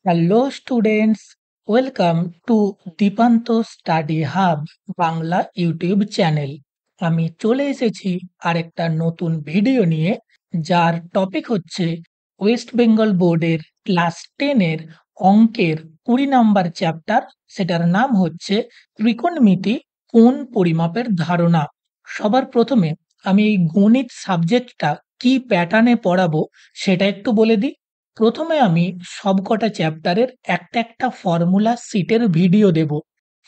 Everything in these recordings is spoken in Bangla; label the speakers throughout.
Speaker 1: Hello students, welcome to Dipanta study hub Bangla YouTube channel. আমি চলে এসেছি আরেকটা নতুন ভিডিও নিয়ে, যার টপিক হচ্ছে ওয়েস্ট বেঙ্গল বোর্ডের ক্লাস 10-এর অঙ্কের 20 নাম্বার চ্যাপ্টার। সেটার নাম হচ্ছে ত্রিকোণমিতি, কোণ পরিমাপের ধারণা। সবার প্রথমে আমি এই গণিত সাবজেক্টটা কি প্যাটার্নে পড়াবো সেটা একটু বলে দিই। প্রথমে আমি সবকটা চ্যাপ্টারের একটা ফর্মুলা শিটের ভিডিও দেব।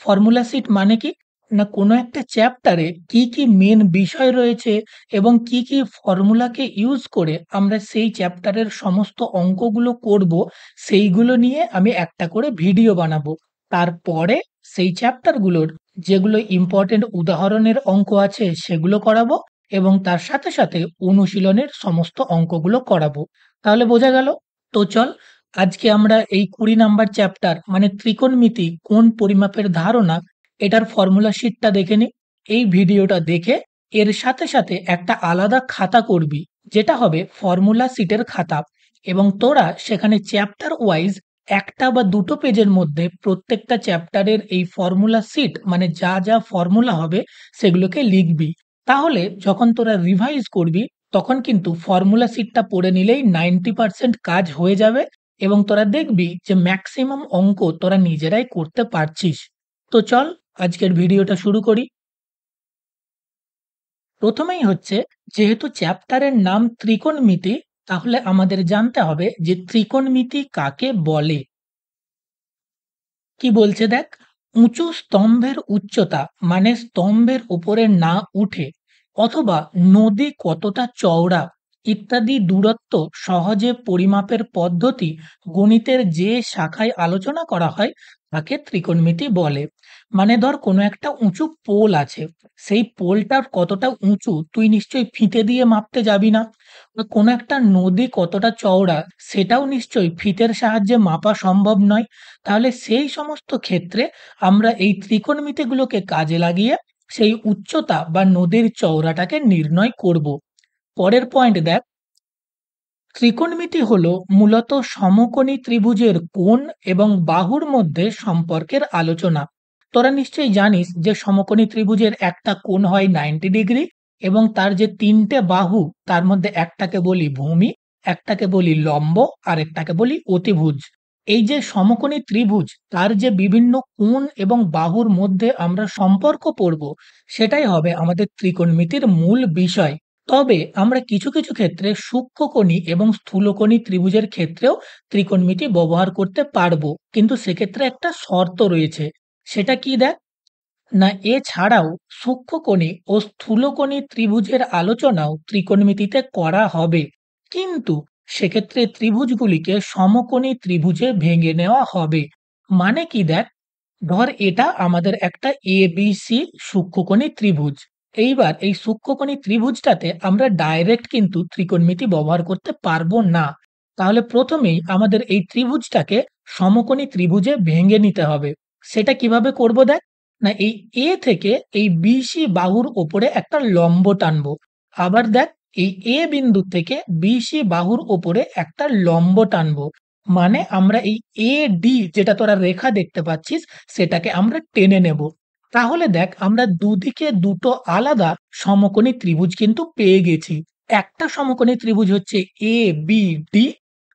Speaker 1: ফর্মুলা শিট মানে কি? না, কোনো একটা চ্যাপ্টারে কি মেন বিষয় রয়েছে এবং কি ফর্মুলাকে ইউজ করে আমরা সেই চ্যাপ্টারের সমস্ত অঙ্কগুলো করব, সেইগুলো নিয়ে আমি একটা করে ভিডিও বানাবো। তারপরে সেই চ্যাপ্টারগুলোর যেগুলো ইম্পর্টেন্ট উদাহরণের অঙ্ক আছে সেগুলো করাবো এবং তার সাথে অনুশীলনের সমস্ত অঙ্কগুলো করাবো। তাহলে বোঝা গেল? তো চল, আজকে আমরা এই 20 নাম্বার চ্যাপ্টার মানে ত্রিকোণমিতি, কোণ পরিমাপের ধারণা, এটার ফর্মুলা শিটটা দেখে নিই। এই ভিডিওটা দেখে এর সাথে একটা আলাদা খাতা করবি, যেটা হবে ফর্মুলা শিটের খাতা, এবং তোরা সেখানে চ্যাপ্টার ওয়াইজ একটা বা দুটো পেজের মধ্যে প্রত্যেকটা চ্যাপ্টারের এই ফর্মুলা শিট মানে যা ফর্মুলা হবে সেগুলোকে লিখবি। তাহলে যখন তোরা রিভাইজ করবি তখন কিন্তু ফর্মুলা শিটটা পড়ে নিলেই 90% কাজ হয়ে যাবে এবং তোরা দেখবি যে ম্যাক্সিমাম অঙ্ক তোরা নিজেরাই করতে পারছিস। তো চল, আজকের ভিডিওটা শুরু করি। প্রথমেই হচ্ছে, যেহেতু চ্যাপ্টারের নাম ত্রিকোণমিতি, তাহলে আমাদের জানতে হবে যে ত্রিকোণমিতি কাকে বলে। কি বলছে দেখ, উঁচু স্তম্ভের উচ্চতা মানে স্তম্ভের উপরে না উঠে, অথবা নদী কতটা চওড়া ইত্যাদি দূরত্ব সহজে পরিমাপের পদ্ধতি গণিতের যে শাখায় আলোচনা করা হয় তাকে ত্রিকোণমিতি বলে। মানে ধর কোনো একটা উঁচু পোল আছে, সেই পোলটার কতটা উঁচু তুই নিশ্চয়ই ফিতে দিয়ে মাপতে যাবি না, বা কোনো একটা নদী কতটা চওড়া সেটাও নিশ্চয়ই ফিতের সাহায্যে মাপা সম্ভব নয়। তাহলে সেই সমস্ত ক্ষেত্রে আমরা এই ত্রিকোণমিতিগুলোকে কাজে লাগিয়ে সেই উচ্চতা বা নদীর চওড়াটাকে নির্ণয় করব। পরের পয়েন্ট দেখ, ত্রিকোণমিতি হলো মূলত সমকোণী ত্রিভুজের কোণ এবং বাহুর মধ্যে সম্পর্কের আলোচনা। তোরা নিশ্চয়ই জানিস যে সমকোণী ত্রিভুজের একটা কোণ হয় 90 ডিগ্রি এবং তার যে তিনটে বাহু তার মধ্যে একটাকে বলি ভূমি, একটাকে বলি লম্ব, আর একটাকে বলি অতিভুজ। এই যে সমকোণী ত্রিভুজ তার যে বিভিন্ন কোণ এবং বাহুর মধ্যে আমরা সম্পর্ক পড়ব, সেটাই হবে আমাদের ত্রিকোণমিতির মূল বিষয়। তবে আমরা কিছু ক্ষেত্রে সূক্ষ্মকোণী এবং স্থূলকোণী ত্রিভুজের ক্ষেত্রেও ত্রিকোণমিতি ব্যবহার করতে পারবো, কিন্তু সেক্ষেত্রে একটা শর্ত রয়েছে। সেটা কি দেখ, না এছাড়াও সূক্ষ্মকোণী ও স্থূলকোণী ত্রিভুজের আলোচনাও ত্রিকোণমিতিতে করা হবে, কিন্তু সেক্ষেত্রে ত্রিভুজগুলিকে সমকোণী ত্রিভুজে ভেঙে নেওয়া হবে। মানে কি দেখ, ধর এটা আমাদের একটা এবিসি সূক্ষ্মকোণী ত্রিভুজ। এইবার এই সূক্ষ্মকোণী ত্রিভুজটাতে আমরা ডাইরেক্ট কিন্তু ত্রিকোণমিতি ব্যবহার করতে পারবো না। তাহলে প্রথমেই আমাদের এই ত্রিভুজটাকে সমকোণী ত্রিভুজে ভেঙে নিতে হবে। সেটা কিভাবে করব দেখ, না এই এ থেকে এই বিসি বাহুর ওপরে একটা লম্ব টানবো। আবার দেখ, এই এ বিন্দু থেকে বিসি বাহুর ওপরে একটা লম্ব টানবো। মানে আমরা এই এ ডি যেটা তোরা রেখা দেখতে পাচ্ছিস সেটাকে আমরা টেনে নেব। তাহলে দেখ আমরা দুদিকে দুটো আলাদা সমকোণী ত্রিভুজ কিন্তু পেয়ে গেছি। একটা সমকোণী ত্রিভুজ হচ্ছে এ বি ডি,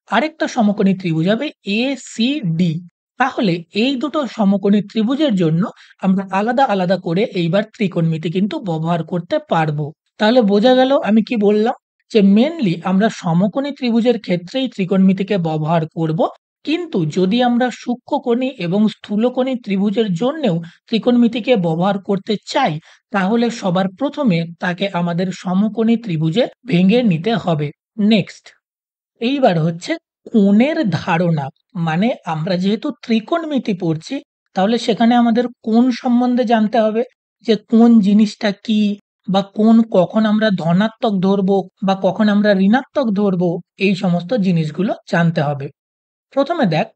Speaker 1: আরেকটা সমকোণী ত্রিভুজ হবে এ সি ডি। তাহলে এই দুটো সমকোণী ত্রিভুজের জন্য আমরা আলাদা করে এইবার ত্রিকোণমিতি কিন্তু ব্যবহার করতে পারবো। তাহলে বোঝা গেল আমি কি বললাম, যে মেনলি আমরা সমকোণী ত্রিভুজের ক্ষেত্রেই ত্রিকোণমিতিকে ব্যবহার করব, কিন্তু যদি আমরা সূক্ষ্মকোণী এবং স্থূলকোণী ত্রিভুজের জন্যেও ত্রিকোণমিতিকে ব্যবহার করতে চাই, তাহলে সবার প্রথমে তাকে আমাদের সমকোণী ত্রিভুজে ভেঙে নিতে হবে। নেক্সট, এইবার হচ্ছে কোণের ধারণা। মানে আমরা যেহেতু ত্রিকোণমিতি পড়ছি, তাহলে সেখানে আমাদের কোণ সম্বন্ধে জানতে হবে, যে কোন জিনিসটা কি, বা কোণ কখন আমরা ধনাত্মক ধরবো বা কখন আমরা ঋণাত্মক ধরবো, এই সমস্ত জিনিসগুলো জানতে হবে। প্রথমে দেখ,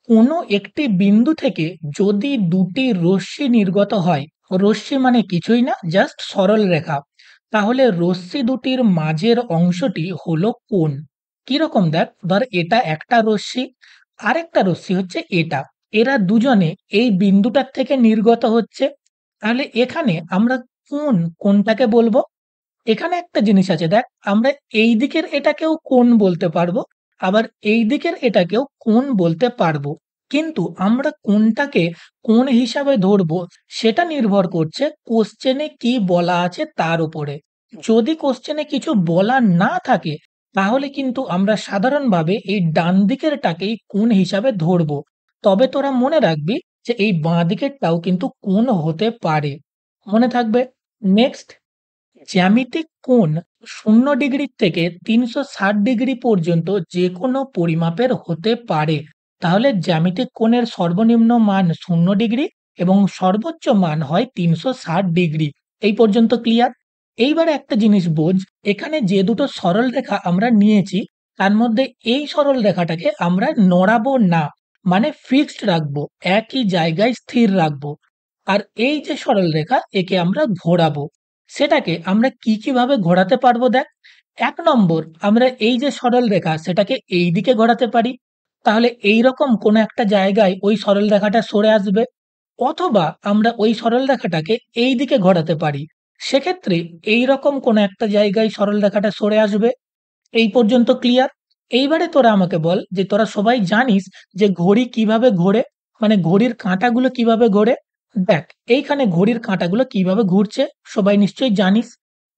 Speaker 1: কোনো একটি বিন্দু থেকে যদি দুটি রশ্মি নির্গত হয়, রশ্মি মানে কিছুই না, জাস্ট সরল রেখা, তাহলে রশ্মি দুটির মাঝের অংশটি হলো কোণ। কিরকম দেখ, ধর এটা একটা রশ্মি, আরেকটা রশ্মি হচ্ছে এটা। এরা দুজনে এই বিন্দুটার থেকে নির্গত হচ্ছে। তাহলে এখানে আমরা কোনটাকে বলবো? এখানে একটা জিনিস আছে দেখ, আমরা এই দিকের এটাকেও কোণ বলতে পারবো, আবার এই দিকের এটাকেও কোণ বলতে পারবো। কিন্তু আমরা কোনটাকে কোণ হিসাবে ধরবো সেটা নির্ভর করছে কোশ্চেনে কি বলা আছে তার উপরে। যদি কোশ্চেনে কিছু বলা না থাকে তাহলে কিন্তু আমরা সাধারণভাবে এই ডান দিকেরটাকেই কোণ হিসাবে ধরবো। তবে তোরা মনে রাখবি যে এই বাঁ দিকেরটাও কিন্তু কোণ হতে পারে। মনে থাকবে? নেক্সট, জ্যামিতিক কোণ ০ ডিগ্রি থেকে ৩৬০ ডিগ্রি পর্যন্ত যেকোনো পরিমাপের হতে পারে। তাহলে জ্যামিতিক কোণের সর্বনিম্ন মান ০ ডিগ্রি এবং সর্বোচ্চ মান হয় ৩৬০ ডিগ্রি। এই পর্যন্ত ক্লিয়ার? এইবারে একটা জিনিস বোঝ, এখানে যে দুটো সরল রেখা আমরা নিয়েছি তার মধ্যে এই সরল রেখাটাকে আমরা নড়াবো না, মানে ফিক্সড রাখবো, একই জায়গায় স্থির রাখবো। আর এই যে সরল রেখা একে আমরা ঘোরাবো। সেটাকে আমরা কি ভাবে ঘোরাতে পারবো দেখ। ১ নম্বর, আমরা এই যে সরল রেখা সেটাকে এইদিকে ঘোরাতে পারি। তাহলে এইরকম কোনো একটা জায়গায় ওই সরল রেখাটা সরে আসবে। অথবা আমরা ওই সরল রেখাটাকে এইদিকে ঘোরাতে পারি। সেক্ষেত্রে এইরকম কোনো একটা জায়গায় সরল রেখাটা সরে আসবে। এই পর্যন্ত ক্লিয়ার? এইবারে তোরা আমাকে বল যে তোরা সবাই জানিস যে ঘড়ি কিভাবে ঘোরে? মানে ঘড়ির কাঁটাগুলো কিভাবে ঘোরে? দেখ, এইখানে ঘড়ির কাঁটাগুলো কিভাবে ঘুরছে সবাই নিশ্চয়ই জানিস।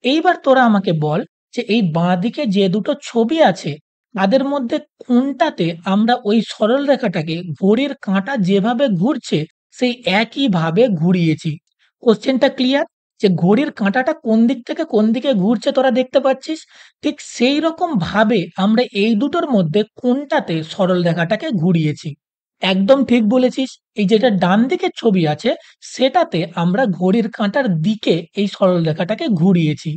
Speaker 1: এইবার তোরা আমাকে বল যে এই বাঁদিকে যে দুটো ছবি আছে তাদের মধ্যে কোনটাতে আমরা ওই সরল রেখাটাকে ঘড়ির কাঁটা যেভাবে ঘুরছে সেই একইভাবে ঘুরিয়েছি। কোশ্চেনটা ক্লিয়ার? যে ঘড়ির কাঁটাটা কোন দিক থেকে কোন দিকে ঘুরছে তোরা দেখতে পাচ্ছিস? ঠিক সেই রকম ভাবে আমরা এই দুটোর মধ্যে কোনটাতে সরল রেখাটাকে ঘুরিয়েছি। একদম ঠিক বলেছিস। এই যেটা ডান দিকের ছবি আছে সেটাতে আমরা ঘড়ির কাঁটার দিকে এই সরল রেখাটাকে ঘুরিয়েছি।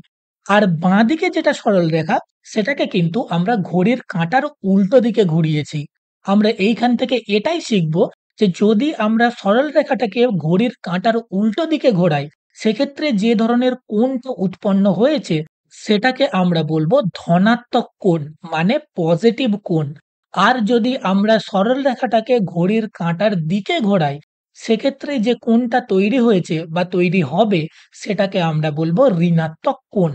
Speaker 1: আর বাঁদিকে যেটা সরল রেখা সেটাকে কিন্তু আমরা ঘড়ির কাঁটার উল্টো দিকে ঘুরিয়েছি। আমরা এইখান থেকে এটাই শিখব যে যদি আমরা সরল রেখাটাকে ঘড়ির কাঁটার উল্টো দিকে ঘোরাই সেক্ষেত্রে যে ধরনের কোণটা উৎপন্ন হয়েছে সেটাকে আমরা বলবো ধনাত্মক কোণ, মানে পজিটিভ কোণ। আর যদি আমরা সরল রেখাটাকে ঘড়ির কাঁটার দিকে ঘোরাই সেক্ষেত্রে যে কোণটা তৈরি হয়েছে বা তৈরি হবে সেটাকে আমরা বলবো ঋণাত্মক কোণ।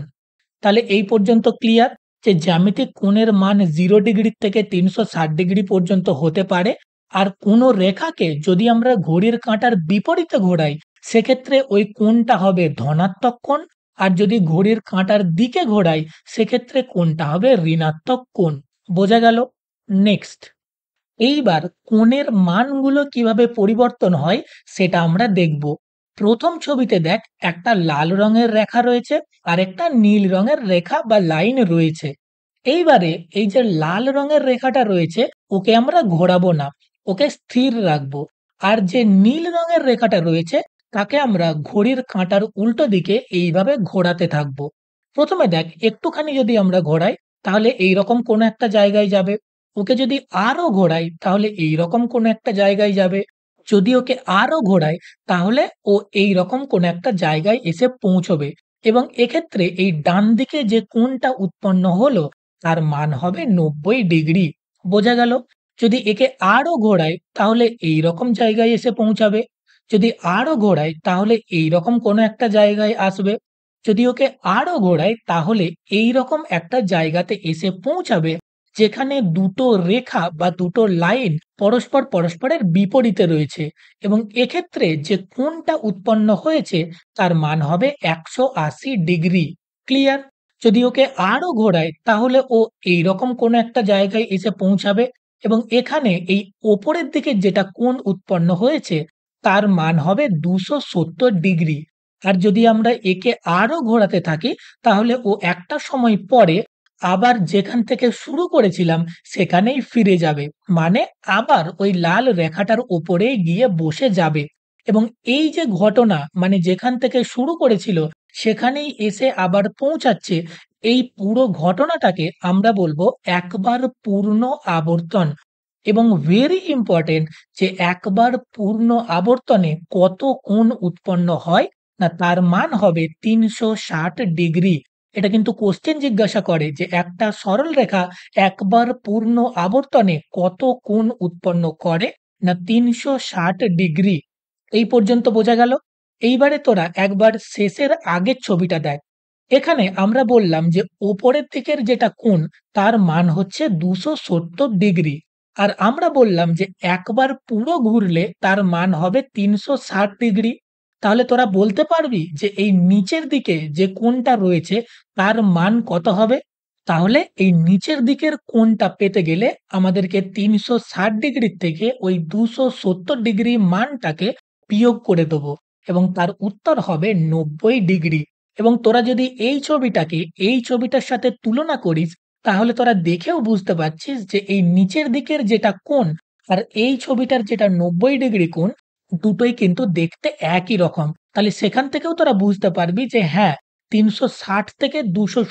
Speaker 1: তাহলে এই পর্যন্ত ক্লিয়ার যে জ্যামিতিক কোণের মান 0 ডিগ্রি থেকে ৩৬০ ডিগ্রি পর্যন্ত হতে পারে। আর কোনো রেখাকে যদি আমরা ঘড়ির কাঁটার বিপরীতে ঘোরাই সেক্ষেত্রে ওই কোণটা হবে ধনাত্মক কোণ। আর যদি ঘড়ির কাঁটার দিকে ঘোরাই সেক্ষেত্রে কোণটা হবে ঋণাত্মক কোণ। বোঝা গেল? নেক্সট, এইবার কোণের মানগুলো কিভাবে পরিবর্তন হয় সেটা আমরা দেখব। প্রথম ছবিতে দেখ, একটা লাল রঙের রেখা রয়েছে আর একটা নীল রঙের রেখা বা লাইন রয়েছে। এইবারে এই যে লাল রঙের রেখাটা রয়েছে ওকে আমরা ঘোরাবো না, ওকে স্থির রাখবো। আর যে নীল রঙের রেখাটা রয়েছে তাকে আমরা ঘড়ির কাঁটার উল্টো দিকে এইভাবে ঘোরাতে থাকবো। প্রথমে দেখ, একটুখানি যদি আমরা ঘোরাই তাহলে এইরকম কোনো একটা জায়গায় যাবে। ওকে যদি আরো ঘোরাই তাহলে এইরকম কোনো একটা জায়গায় যাবে। যদি ওকে আরো ঘোরাই তাহলে ও এইরকম কোনো একটা জায়গায় এসে পৌঁছবে। এবং এক্ষেত্রে এই ডান দিকে যে কোণটা উৎপন্ন হলো তার মান হবে ৯০ ডিগ্রি। বোঝা গেল? যদি একে আরো ঘোরাই তাহলে এইরকম জায়গায় এসে পৌঁছাবে। যদি আরো ঘোরাই তাহলে এইরকম কোনো একটা জায়গায় আসবে। যদি ওকে আরো ঘোরাই তাহলে এইরকম একটা জায়গাতে এসে পৌঁছাবে যেখানে দুটো রেখা বা দুটো লাইন পরস্পরের বিপরীতে রয়েছে। এবং এক্ষেত্রে যে কোণটা উৎপন্ন হয়েছে তার মান হবে ১৮০ ডিগ্রি। ক্লিয়ার? যদি ওকে আরো ঘোরাই তাহলে ও এইরকম কোনো একটা জায়গায় এসে পৌঁছাবে এবং এখানে এই ওপরের দিকে যেটা কোণ উৎপন্ন হয়েছে তার মান হবে ২৭০ ডিগ্রি। আর যদি আমরা একে আরো ঘোরাতে থাকি তাহলে ও একটা সময় পরে আবার যেখান থেকে শুরু করেছিলাম সেখানেই ফিরে যাবে। মানে আবার ওই লাল রেখাটার উপরেই গিয়ে বসে যাবে। এবং এই যে ঘটনা, মানে যেখান থেকে শুরু করেছিল সেখানেই এসে আবার পৌঁছাচ্ছে, এই পুরো ঘটনাটাকে আমরা বলবো একবার পূর্ণ আবর্তন। এবং ভেরি ইম্পোর্টেন্ট যে একবার পূর্ণ আবর্তনে কত কোণ উৎপন্ন হয়? না, তার মান হবে ৩৬০ ডিগ্রি। এটা কিন্তু কোশ্চেন জিজ্ঞাসা করে যে একটা সরল রেখা একবার পূর্ণ আবর্তনে কত কোণ উৎপন্ন করে? না ৩৬০ ডিগ্রি। এই পর্যন্ত বোঝা গেল? এইবারে তোরা একবার শেষের আগের ছবিটা দেখ। এখানে আমরা বললাম যে ওপরের দিকের যেটা কোণ তার মান হচ্ছে ২৭০ ডিগ্রি। আর আমরা বললাম যে একবার পুরো ঘুরলে তার মান হবে ৩৬০ ডিগ্রি। তাহলে তোরা বলতে পারবি যে এই নিচের দিকে যে কোণটা রয়েছে তার মান কত হবে? তাহলে এই নিচের দিকের কোণটা পেতে গেলে আমাদেরকে ৩৬০ ডিগ্রির থেকে ওই ২৭০ ডিগ্রি মানটাকে বিয়োগ করে দেবো এবং তার উত্তর হবে ৯০ ডিগ্রি। এবং তোরা যদি এই ছবিটাকে এই ছবিটার সাথে তুলনা করিস তাহলে তোরা দেখেও বুঝতে পারছিস যে এই নিচের দিকের যেটা কোণ আর এই ছবিটার যেটা ৯০ ডিগ্রি কোণ দুটোই কিন্তু দেখতে একই রকম। তাহলে সেখান থেকেও তোরা বুঝতে পারবি যে হ্যাঁ, ৩৬০ থেকে ২৭০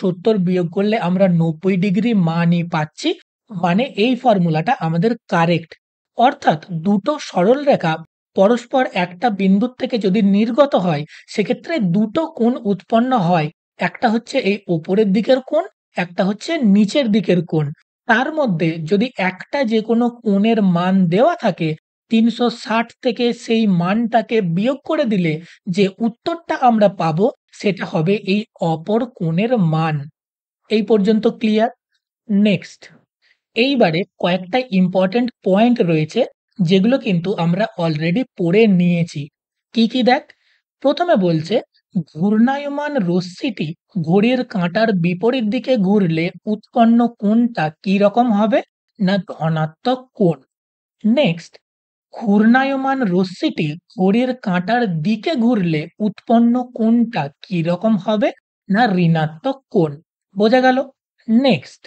Speaker 1: বিয়োগ করলে আমরা ৯০ ডিগ্রি মানই পাচ্ছি। মানে এই ফর্মুলাটা আমাদের কারেক্ট। অর্থাৎ দুটো সরল রেখা পরস্পর একটা বিন্দুর থেকে যদি নির্গত হয় সেক্ষেত্রে দুটো কোণ উৎপন্ন হয়। একটা হচ্ছে এই ওপরের দিকের কোণ, একটা হচ্ছে নিচের দিকের কোণ। তার মধ্যে যদি একটা যেকোনো কোণের মান দেওয়া থাকে ৩৬০ থেকে সেই মানটাকে বিয়োগ করে দিলে যে উত্তরটা আমরা পাবো সেটা হবে এই অপর কোণের মান। এই পর্যন্ত ক্লিয়ার? নেক্সট, এইবারে কয়েকটা ইম্পর্টেন্ট পয়েন্ট রয়েছে যেগুলো কিন্তু আমরা অলরেডি পড়ে নিয়েছি। কি, কি দেখ? প্রথমে বলছে ঘূর্ণায়মান রশ্মিটি ঘড়ির কাঁটার বিপরীত দিকে ঘুরলে উৎপন্ন কোণটা কি রকম হবে? না ধনাত্মক কোণ। নেক্সট, ঘূর্ণায়মান রশ্মিটি ঘড়ির কাঁটার দিকে ঘুরলে উৎপন্ন কোণটা কি রকম হবে? না ঋণাত্মক কোণ। বোঝা গেল? নেক্সট,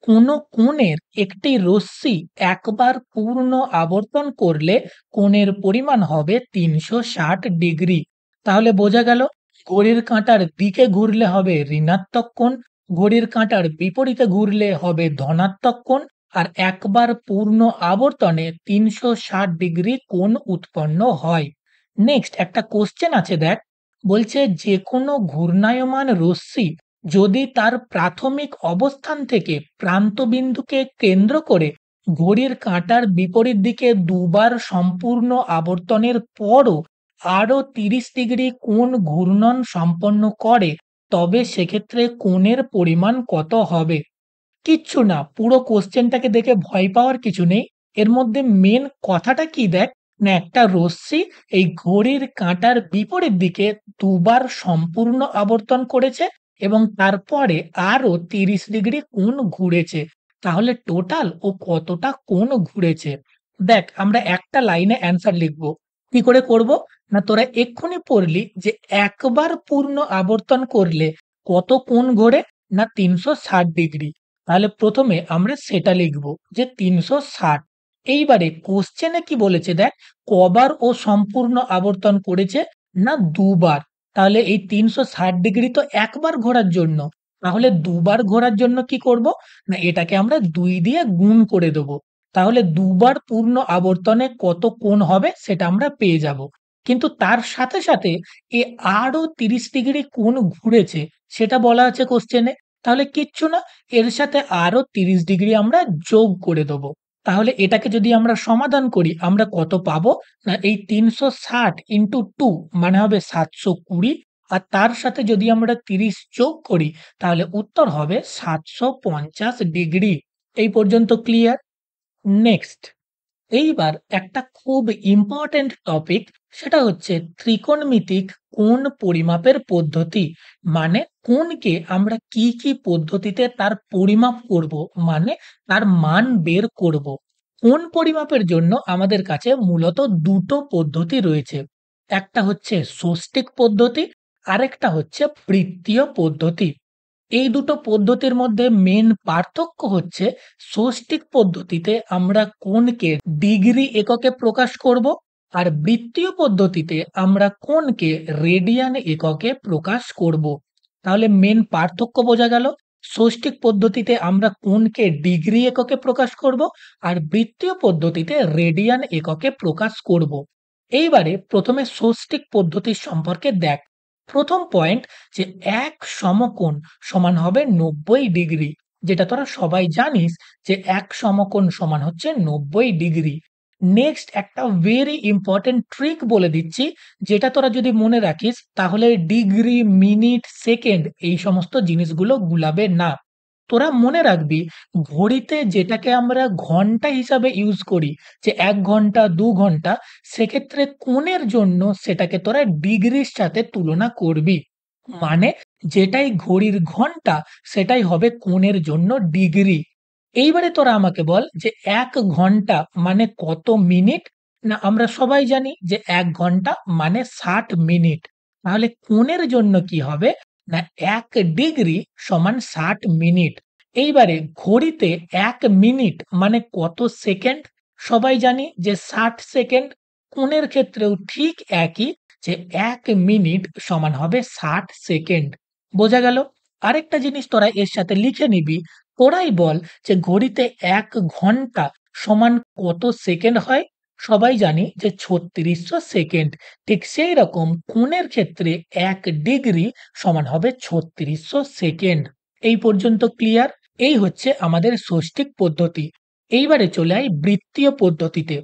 Speaker 1: কোনো কোণের একটি রশ্মি একবার পূর্ণ আবর্তন করলে কোণের পরিমাণ হবে ৩৬০ ডিগ্রি। তাহলে বোঝা গেল ঘড়ির কাঁটার দিকে ঘুরলে হবে ঋণাত্মক কোণ, ঘড়ির কাঁটার বিপরীতে ঘুরলে হবে ধনাত্মক কোণ, আর একবার পূর্ণ আবর্তনে ৩৬০ ডিগ্রি কোণ উৎপন্ন হয়। নেক্সট একটা কোশ্চেন আছে দেখ, বলছে যে কোনো ঘূর্ণায়মান রশ্মি যদি তার প্রাথমিক অবস্থান থেকে প্রান্তবিন্দুকে কেন্দ্র করে ঘড়ির কাঁটার বিপরীত দিকে দুবার সম্পূর্ণ আবর্তনের পরও আরও ৩০ ডিগ্রি কোণ ঘূর্ণন সম্পন্ন করে তবে সেক্ষেত্রে কোণের পরিমাণ কত হবে? কিচ্ছু না, পুরো কোশ্চেনটাকে দেখে ভয় পাওয়ার কিছু নেই। এর মধ্যে মেন কথাটা কি দেখ, না একটা রশ্মি এই ঘড়ির কাঁটার বিপরীত দিকে দুবার সম্পূর্ণ আবর্তন করেছে এবং তারপরে আরো ৩০ ডিগ্রি কোণ ঘুরেছে। তাহলে টোটাল ও কতটা কোণ ঘুরেছে? দেখ আমরা একটা লাইনে অ্যান্সার লিখব। কি করে করব? না তোরা এক্ষুনি পড়লি যে একবার পূর্ণ আবর্তন করলে কত কোণ ঘোরে? না ৩৬০ ডিগ্রি। তাহলে প্রথমে আমরা সেটা লিখব যে ৩৬০। এইবারে কোশ্চেনে কি বলেছে দেখ, কবার ও সম্পূর্ণ আবর্তন করেছে? না দুবার। তাহলে এই ৩৬০ ডিগ্রি তো একবার ঘোরার জন্য। তাহলে দুবার ঘোরার জন্য কি করব? না এটাকে আমরা ২ দিয়ে গুণ করে দেব। তাহলে দুবার পূর্ণ আবর্তনে কত কোণ হবে সেটা আমরা পেয়ে যাব। কিন্তু তার সাথে, সাথে এ আরো ৩০ ডিগ্রি কোণ ঘুরেছে সেটা বলা আছে কোশ্চেনে। তাহলে কিচ্ছু না, এর সাথে আরো ৩০ ডিগ্রি আমরা যোগ করে দেব। তাহলে এটাকে যদি আমরা সমাধান করি আমরা কত পাবো? না এই ৩৬০ ইনটু ২ মানে হবে ৭২০, আর তার সাথে যদি আমরা ৩০ যোগ করি তাহলে উত্তর হবে ৭৫০ ডিগ্রি। এই পর্যন্ত ক্লিয়ার? নেক্সট, এইবার একটা খুব ইম্পর্টেন্ট টপিক, সেটা হচ্ছে ত্রিকোণমিতিক কোণ পরিমাপের পদ্ধতি। মানে কোণকে আমরা কি কি পদ্ধতিতে তার পরিমাপ করব, মানে তার মান বের করব। কোণ পরিমাপের জন্য আমাদের কাছে মূলত দুটো পদ্ধতি রয়েছে। একটা হচ্ছে ষষ্ঠিক পদ্ধতি, আরেকটা হচ্ছে বৃত্তীয় পদ্ধতি। এই দুটো পদ্ধতির মধ্যে মেন পার্থক্য হচ্ছে ষষ্ঠিক পদ্ধতিতে আমরা কোণকে ডিগ্রি এককে প্রকাশ করব, আর বৃত্তীয় পদ্ধতিতে আমরা কোণকে রেডিয়ান এককে প্রকাশ করব। তাহলে মেন পার্থক্য বোঝা গেল? ষষ্ঠিক পদ্ধতিতে আমরা কোণকে ডিগ্রি এককে প্রকাশ করব, আর বৃত্তীয় পদ্ধতিতে রেডিয়ান এককে প্রকাশ করব। এইবারে প্রথমে ষষ্ঠিক পদ্ধতির সম্পর্কে দেখ। প্রথম পয়েন্ট যে এক সমকোণ সমান হবে ৯০ ডিগ্রি। যেটা তোরা সবাই জানিস যে এক সমকোণ সমান হচ্ছে ৯০ ডিগ্রি। নেক্সট একটা ভেরি ইম্পোর্টেন্ট ট্রিক বলে দিচ্ছি, যেটা তোরা যদি মনে রাখিস তাহলে ডিগ্রি, মিনিট, সেকেন্ড এই সমস্ত জিনিসগুলো গুলাবে না। তোরা মনে রাখবি ঘড়িতে যেটাকে আমরা ঘন্টা হিসাবে ইউজ করি, যে ১ ঘন্টা, ২ ঘন্টা, সেক্ষেত্রে কোণের জন্য সেটাকে তোরা ডিগ্রির সাথে তুলনা করবি। মানে যেটাই ঘড়ির ঘন্টা সেটাই হবে কোণের জন্য ডিগ্রি। এইবারে তোরা আমাকে বল যে ১ ঘন্টা মানে কত মিনিট? না আমরা সবাই জানি যে ১ ঘন্টা মানে ৬০ মিনিট। তাহলে কোণের জন্য কি হবে? না ১ ডিগ্রি সমান ৬০ মিনিট। এইবারে ঘড়িতে ১ মিনিট মানে কত সেকেন্ড? সবাই জানি যে ৬০ সেকেন্ড। কোণের ক্ষেত্রেও ঠিক একই, যে ১ মিনিট সমান হবে ৬০ সেকেন্ড। বোঝা গেল? আরেকটা জিনিস তোরা এর সাথে লিখে নিবি। তোরাই বল যে ঘড়িতে ১ ঘন্টা সমান কত সেকেন্ড হয়? সবাই জানি যে ৩৬০০ সেকেন্ড। ঠিক সেই রকম কোণের ক্ষেত্রে ১ ডিগ্রি সমান হবে ৩৬০০ সেকেন্ড। এই পর্যন্ত ক্লিয়ার? এই হচ্ছে আমাদের ষষ্ঠিক পদ্ধতি। এইবারে চলে আই বৃত্তীয় পদ্ধতিতে।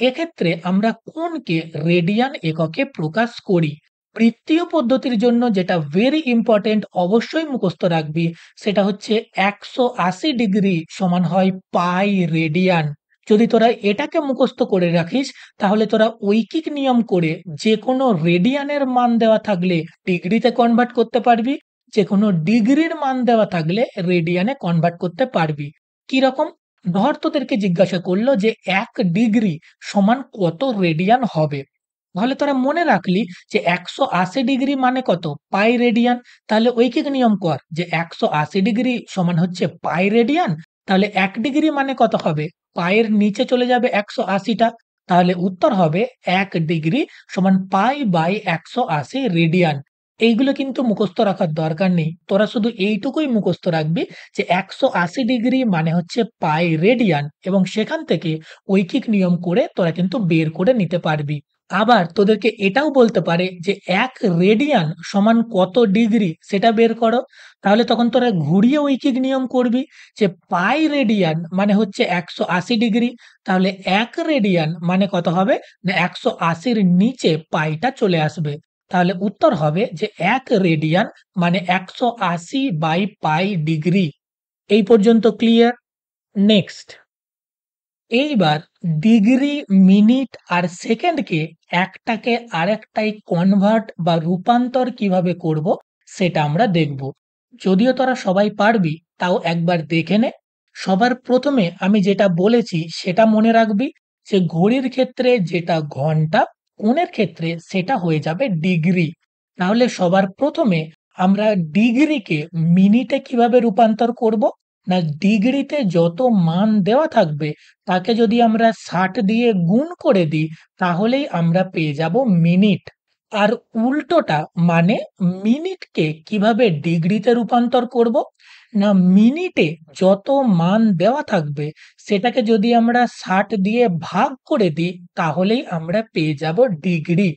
Speaker 1: এক্ষেত্রে আমরা কোণকে রেডিয়ান এককে প্রকাশ করি। বৃত্তীয় পদ্ধতির জন্য যেটা ভেরি ইম্পোর্টেন্ট অবশ্যই মুখস্থ রাখবি, সেটা হচ্ছে ১৮০ ডিগ্রি সমান হয় পাই রেডিয়ান। যদি তোরা এটাকে মুখস্থ করে রাখিস তাহলে তোরা ঐকিক নিয়ম করে যেকোনো রেডিয়ানের মান দেওয়া থাকলে ডিগ্রিতে কনভার্ট করতে পারবি, যেকোনো ডিগ্রির মান দেওয়া থাকলে রেডিয়ানে কনভার্ট করতে পারবি। কিরকম? ধর তোদেরকে জিজ্ঞাসা করল যে ১ ডিগ্রি সমান কত রেডিয়ান হবে? তাহলে তোরা মনে রাখলি যে ১৮০ ডিগ্রি মানে কত? পাই রেডিয়ান। তাহলে ঐকিক নিয়ম কর যে ১৮০ ডিগ্রি সমান হচ্ছে পাই রেডিয়ান। তাহলে ১ ডিগ্রি মানে কত হবে? পায়ের নিচে চলে যাবে ১৮০ টা। তাহলে উত্তর হবে ১ ডিগ্রি সমান পাই বাই ১৮০ রেডিয়ান। এইগুলো কিন্তু মুখস্থ রাখার দরকার নেই। তোরা শুধু এইটুকুই মুখস্থ রাখবি যে ১৮০ ডিগ্রি মানে হচ্ছে পাই রেডিয়ান, এবং সেখান থেকে ঐকিক নিয়ম করে তোরা কিন্তু বের করে নিতে পারবি। আবার তোদেরকে এটাও বলতে পারে যে ১ রেডিয়ান সমান কত ডিগ্রি সেটা বের করো। তাহলে তখন তোরা ঘুরিয়ে ঐকিক নিয়ম করবি যে পাই রেডিয়ান মানে হচ্ছে ১৮০ ডিগ্রি। তাহলে ১ রেডিয়ান মানে কত হবে? না ১৮০ র নিচে পাইটা চলে আসবে। তাহলে উত্তর হবে যে ১ রেডিয়ান মানে ১৮০ বাই পাই ডিগ্রি। এই পর্যন্ত ক্লিয়ার? নেক্সট, এইবার ডিগ্রি, মিনিট আর সেকেন্ডকে একটাকে আরেকটায় কনভার্ট বা রূপান্তর কিভাবে করব সেটা আমরা দেখব। যদিও তোরা সবাই পারবি, তাও একবার দেখে নে। সবার প্রথমে আমি যেটা বলেছি সেটা মনে রাখবি, যে ঘড়ির ক্ষেত্রে যেটা ঘন্টা, কোণের ক্ষেত্রে সেটা হয়ে যাবে ডিগ্রি। তাহলে সবার প্রথমে আমরা ডিগ্রিকে মিনিটে কিভাবে রূপান্তর করব? না ডিগ্রিতে যত মান দেওয়া থাকবে তাকে যদি আমরা ৬০ দিয়ে গুণ করে দিই তাহলেই আমরা পেয়ে যাব মিনিট। আর উল্টোটা, মানে মিনিটকে কিভাবে ডিগ্রিতে রূপান্তর করব? না মিনিটে যত মান দেওয়া থাকবে সেটাকে যদি আমরা ৬০ দিয়ে ভাগ করে দিই তাহলেই আমরা পেয়ে যাব ডিগ্রি।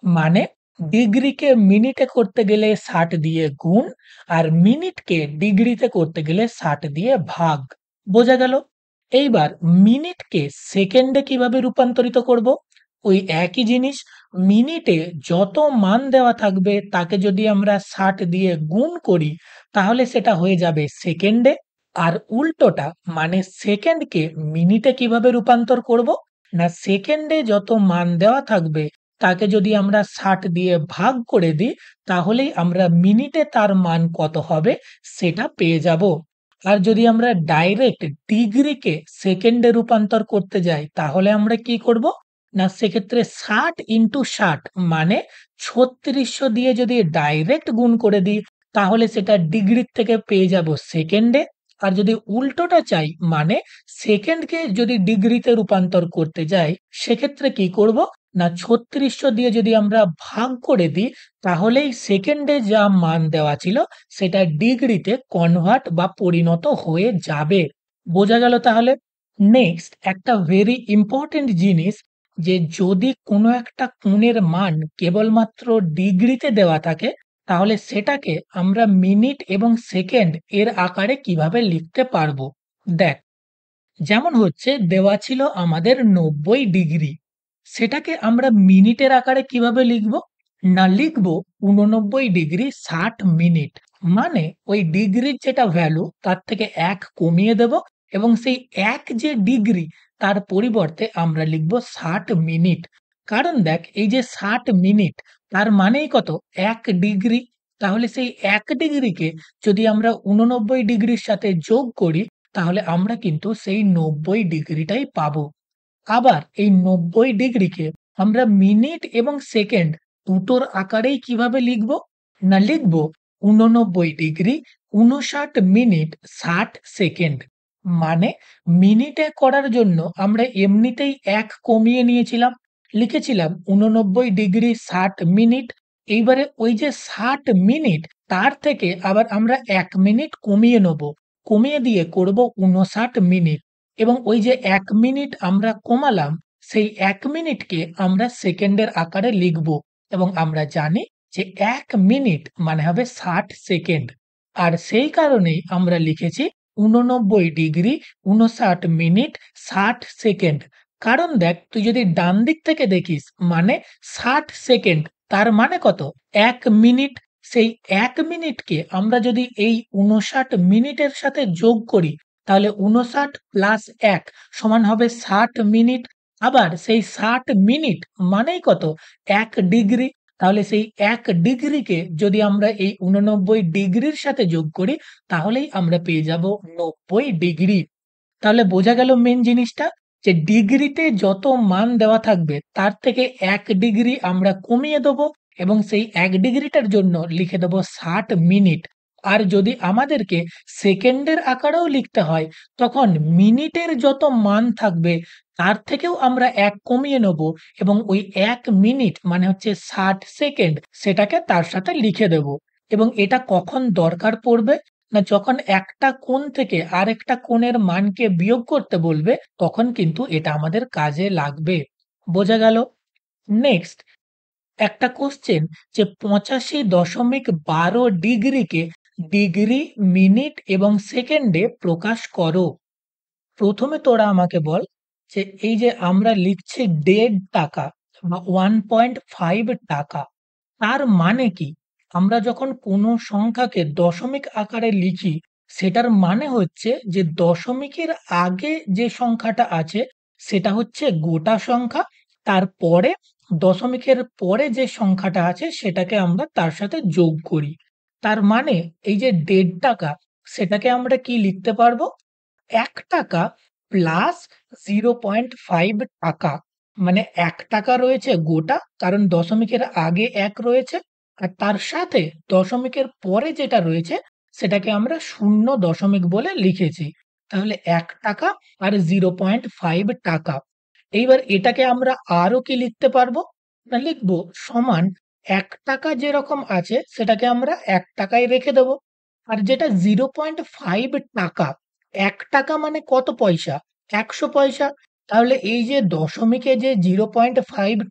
Speaker 1: মানে ডিগ্রিকে মিনিটে করতে গেলে ৬০ দিয়ে গুণ, আর মিনিটকে ডিগ্রিতে করতে গেলে ৬০ দিয়ে ভাগ। বোঝা গেল? এইবার মিনিটকে সেকেন্ডে কিভাবে রূপান্তরিত করব? ওই একই জিনিস, মিনিটে যত মান দেওয়া থাকবে তাকে যদি আমরা ৬০ দিয়ে গুণ করি তাহলে সেটা হয়ে যাবে সেকেন্ডে। আর উল্টোটা, মানে সেকেন্ডকে মিনিটে কিভাবে রূপান্তর করব? না সেকেন্ডে যত মান দেওয়া থাকবে তাকে যদি আমরা ৬০ দিয়ে ভাগ করে দিই তাহলেই আমরা মিনিটে তার মান কত হবে সেটা পেয়ে যাব। আর যদি আমরা ডাইরেক্ট ডিগ্রিকে সেকেন্ডে রূপান্তর করতে যাই তাহলে আমরা কি করব? না সেক্ষেত্রে ৬০ ইনটু ৬০ মানে ৩৬০০ দিয়ে যদি ডাইরেক্ট গুণ করে দিই তাহলে সেটা ডিগ্রির থেকে পেয়ে যাব সেকেন্ডে। আর যদি উল্টোটা চাই, মানে সেকেন্ডকে যদি ডিগ্রিতে রূপান্তর করতে যাই সেক্ষেত্রে কি করব? না ৩৬০০ দিয়ে যদি আমরা ভাগ করে দিই তাহলেই সেকেন্ডে যা মান দেওয়া ছিল সেটা ডিগ্রিতে কনভার্ট বা পরিণত হয়ে যাবে। বোঝা গেল তাহলে? নেক্সট একটা ভেরি ইম্পোর্টেন্ট জিনিস, যে যদি কোনো একটা কোণের মান কেবলমাত্র ডিগ্রিতে দেওয়া থাকে তাহলে সেটাকে আমরা মিনিট এবং সেকেন্ড এর আকারে কিভাবে লিখতে পারবো? দেখ, যেমন হচ্ছে দেওয়া ছিল আমাদের ৯০ ডিগ্রি। সেটাকে আমরা মিনিটের আকারে কিভাবে লিখব? না লিখব ৮৯ ডিগ্রি ৬০ মিনিট। মানে ওই ডিগ্রির যেটা ভ্যালু তার থেকে ১ কমিয়ে দেব এবং সেই ১ যে ডিগ্রি তার পরিবর্তে আমরা লিখব ৬০ মিনিট। কারণ দেখ এই যে ৬০ মিনিট তার মানেই কত? ১ ডিগ্রি। তাহলে সেই ১ ডিগ্রিকে যদি আমরা ৮৯ ডিগ্রির সাথে যোগ করি তাহলে আমরা কিন্তু সেই ৯০ ডিগ্রিটাই পাবো। আবার এই ৯০ ডিগ্রিকে আমরা মিনিট এবং সেকেন্ড দুটোর আকারেই কিভাবে লিখব? না লিখব ৮৯ ডিগ্রি ৫৯ মিনিট ৬০ সেকেন্ড। মানে মিনিটে করার জন্য আমরা এমনিতেই ১ কমিয়ে নিয়েছিলাম। লিখেছিলাম ৮৯ ডিগ্রি ৬০ মিনিট। এইবারে ওই যে ৬০ মিনিট তার থেকে আবার আমরা ১ মিনিট কমিয়ে নেব। কমিয়ে দিয়ে করব ৫৯ মিনিট এবং ওই যে ১ মিনিট আমরা কমালাম, সেই ১ মিনিটকে আমরা সেকেন্ডের আকারে লিখব এবং আমরা জানি যে ১ মিনিট মানে হবে ৬০ সেকেন্ড। আর সেই কারণেই আমরা লিখেছি ৮৯ ডিগ্রি ৫৯ মিনিট ৬০ সেকেন্ড। কারণ দেখ তুই যদি ডান দিক থেকে দেখিস মানে ৬০ সেকেন্ড তার মানে কত? ১ মিনিট। সেই ১ মিনিটকে আমরা যদি এই ৫৯ মিনিটের সাথে যোগ করি তাহলে ৫৯ প্লাস ১ সমান হবে ৬০ মিনিট। আবার সেই ৬০ মিনিট মানেই কত? ১ ডিগ্রি। তাহলে সেই ১ ডিগ্রিকে যদি আমরা এই ৮৯ ডিগ্রির সাথে যোগ করি তাহলেই আমরা পেয়ে যাব ৯০ ডিগ্রি। তাহলে বোঝা গেল মেইন জিনিসটা যে ডিগ্রিতে যত মান দেওয়া থাকবে তার থেকে ১ ডিগ্রি আমরা কমিয়ে দেব এবং সেই ১ ডিগ্রিটার জন্য লিখে দেব ৬০ মিনিট। আর যদি আমাদেরকে সেকেন্ডের আকারেও লিখতে হয় তখন মিনিটের যত মান থাকবে তার থেকেও আমরা ১ কমিয়ে নেব এবং ওই ১ মিনিট মানে হচ্ছে ৬০ সেকেন্ড সেটাকে তার সাথে লিখে দেব। এবং এটা কখন দরকার পড়বে? না যখন একটা কোণ থেকে আরেকটা কোণের মানকে বিয়োগ করতে বলবে তখন কিন্তু এটা আমাদের কাজে লাগবে। বোঝা গেল? নেক্সট একটা কোশ্চেন যে ৮৫.১২ ডিগ্রিকে ডিগ্রি, মিনিট এবং সেকেন্ডে প্রকাশ করো। প্রথমে তোরা আমাকে বল যে এই যে আমরা লিখছি ১.৫ টাকা বা ১.৫ টাকা তার মানে কি? আমরা যখন কোনো সংখ্যাকে দশমিক আকারে লিখি সেটার মানে হচ্ছে যে দশমিকের আগে যে সংখ্যাটা আছে সেটা হচ্ছে গোটা সংখ্যা। তারপরে দশমিকের পরে যে সংখ্যাটা আছে সেটাকে আমরা তার সাথে যোগ করি। তার মানে এই যে ১.৫ টাকা সেটাকে আমরা কি লিখতে পারবো? ৳১ প্লাস ০.৫ টাকা। মানে ৳১ রয়েছে গোটা, কারণ দশমিকের আগে ১ রয়েছে। আর তার সাথে দশমিকের পরে যেটা রয়েছে সেটাকে আমরা শূন্য দশমিক বলে লিখেছি। তাহলে ৳১ আর ০.৫ টাকা। এইবার এটাকে আমরা আরো কি লিখতে পারবো? না লিখব সমান ৳১ যেরকম আছে সেটাকে আমরা ৳১ রেখে দেব। আর যেটা ০.৫ টাকা ৳১ মানে কত পয়সা? ১০০ পয়সা। তাহলে এই যে দশমিকে যে ০.৫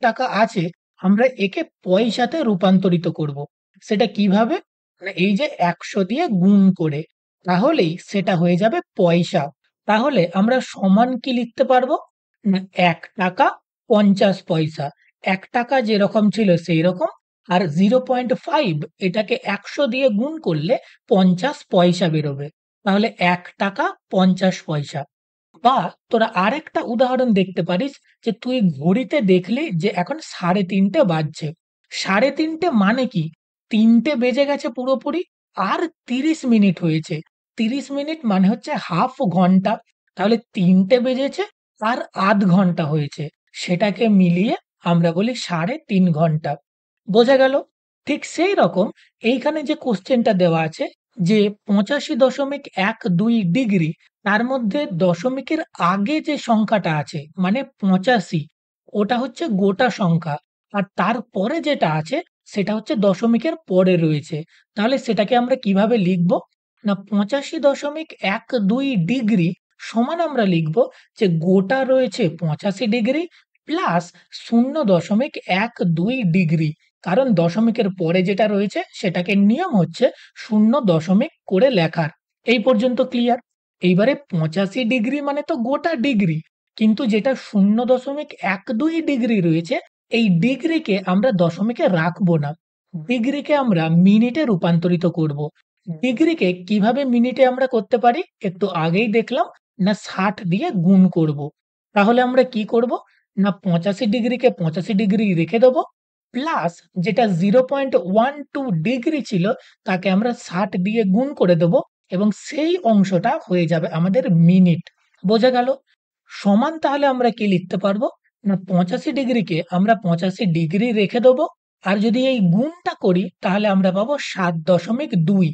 Speaker 1: টাকা আছে, আমরা একে পয়সাতে রূপান্তরিত করব। সেটা কিভাবে? না এই যে ১০০ দিয়ে গুণ করে। তাহলেই সেটা হয়ে যাবে পয়সা। তাহলে আমরা সমান কি লিখতে পারবো? না ৳১ ৫০ পয়সা। ৳১ যেরকম ছিল সেইরকম। আর ০.৫ এটাকে ১০০ দিয়ে গুণ করলে ৫০ পয়সা বেরোবে। তাহলে ৳১ ৫০ পয়সা। বা তোরা আরেকটা উদাহরণ দেখতে পারিস যে তুই ঘড়িতে দেখলি যে এখন ৩:৩০ বাজছে। ৩:৩০ মানে কি? ৩টে বেজে গেছে পুরোপুরি আর ৩০ মিনিট হয়েছে। ৩০ মিনিট মানে হচ্ছে হাফ ঘন্টা। তাহলে ৩টে বেজেছে আর আধ ঘন্টা হয়েছে। সেটাকে মিলিয়ে আমরা বলি ৩.৫ ঘন্টা। বোঝা গেল? ঠিক সেই রকম এইখানে যে কোশ্চেনটা দেওয়া আছে যে ৮৫.১২ ডিগ্রি তার মধ্যে দশমিকের আগে যে সংখ্যাটা আছে মানে ৮৫ ওটা হচ্ছে গোটা সংখ্যা। আর তারপরে যেটা আছে সেটা হচ্ছে দশমিকের পরে রয়েছে। তাহলে সেটাকে আমরা কিভাবে লিখব? না ৮৫.১২ ডিগ্রি সমান আমরা লিখব যে গোটা রয়েছে ৮৫ ডিগ্রি প্লাস ০.১২ ডিগ্রি। কারণ দশমিকের পরে যেটা রয়েছে সেটাকে নিয়ম হচ্ছে শূন্য দশমিক করে লেখার। এই পর্যন্ত ক্লিয়ার? এইবারে 85 ডিগ্রি মানে তো গোটা ডিগ্রি, কিন্তু যেটা 0.12 ডিগ্রি রয়েছে এই ডিগ্রিকে আমরা দশমিকে রাখবো না। ডিগ্রিকে আমরা মিনিটে রূপান্তরিত করব। ডিগ্রিকে কিভাবে মিনিটে আমরা করতে পারি? একটু আগেই দেখলাম, না 60 দিয়ে গুণ করব। তাহলে আমরা কি করব? না 85 ডিগ্রিকে 85 ডিগ্রি রেখে দেবো, প্লাস যেটা 0.12 ডিগ্রি ছিল তাকে আমরা 60 দিয়ে গুণ করে দেবো এবং সেই অংশটা হয়ে যাবে আমাদের মিনিট। বোঝা গেল? সমান তাহলে আমরা কি লিখতে পারবো? না 85 ডিগ্রিকে আমরা 85 ডিগ্রি রেখে দেবো, আর যদি এই গুণটা করি তাহলে আমরা পাবো 7.2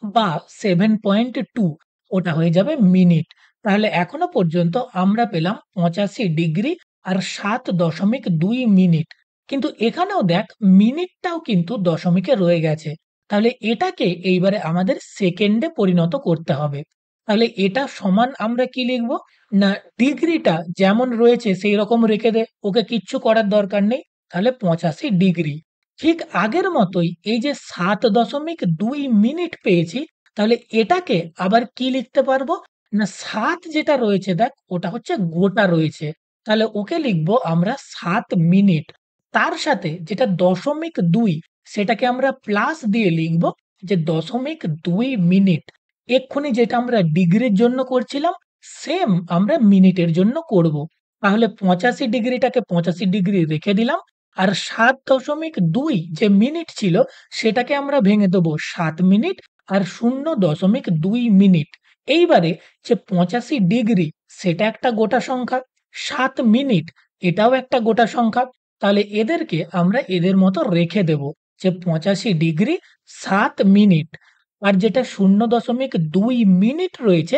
Speaker 1: বা 7.2, ওটা হয়ে যাবে মিনিট। তাহলে এখনো পর্যন্ত আমরা পেলাম 85 ডিগ্রি আর 7.2 মিনিট। কিন্তু এখানেও দেখ, মিনিটটাও কিন্তু দশমিকে রয়ে গেছে। তাহলে এটাকে এইবারে আমাদের সেকেন্ডে পরিণত করতে হবে। তাহলে এটা সমান আমরা কি লিখব? না ডিগ্রিটা যেমন রয়েছে সেই রকম রেখে দে, ওকে কিচ্ছু করার দরকার নেই। তাহলে 85 ডিগ্রি। ঠিক আগের মতোই এই যে 7.2 মিনিট পেয়েছি, তাহলে এটাকে আবার কি লিখতে পারবো? না 7 যেটা রয়েছে দেখ, ওটা হচ্ছে গোটা রয়েছে। তাহলে ওকে লিখবো আমরা 7 মিনিট। তার সাথে যেটা 0.2 সেটাকে আমরা প্লাস দিয়ে লিখবো যে 0.2 মিনিট। এক্ষুনি যেটা আমরা ডিগ্রির জন্য করছিলাম সেম আমরা মিনিটের জন্য করব। তাহলে 85 ডিগ্রিটাকে 85 ডিগ্রি রেখে দিলাম, আর 7.2 যে মিনিট ছিল সেটাকে আমরা ভেঙে দেবো 7 মিনিট আর 0.2 মিনিট। এইবারে যে 85 ডিগ্রি সেটা একটা গোটা সংখ্যা, 7 মিনিট এটাও একটা গোটা সংখ্যা। তাহলে এদেরকে আমরা এদের মতো রেখে দেব যে 85 ডিগ্রি 7 মিনিট। আর যেটা 0.2 মিনিট রয়েছে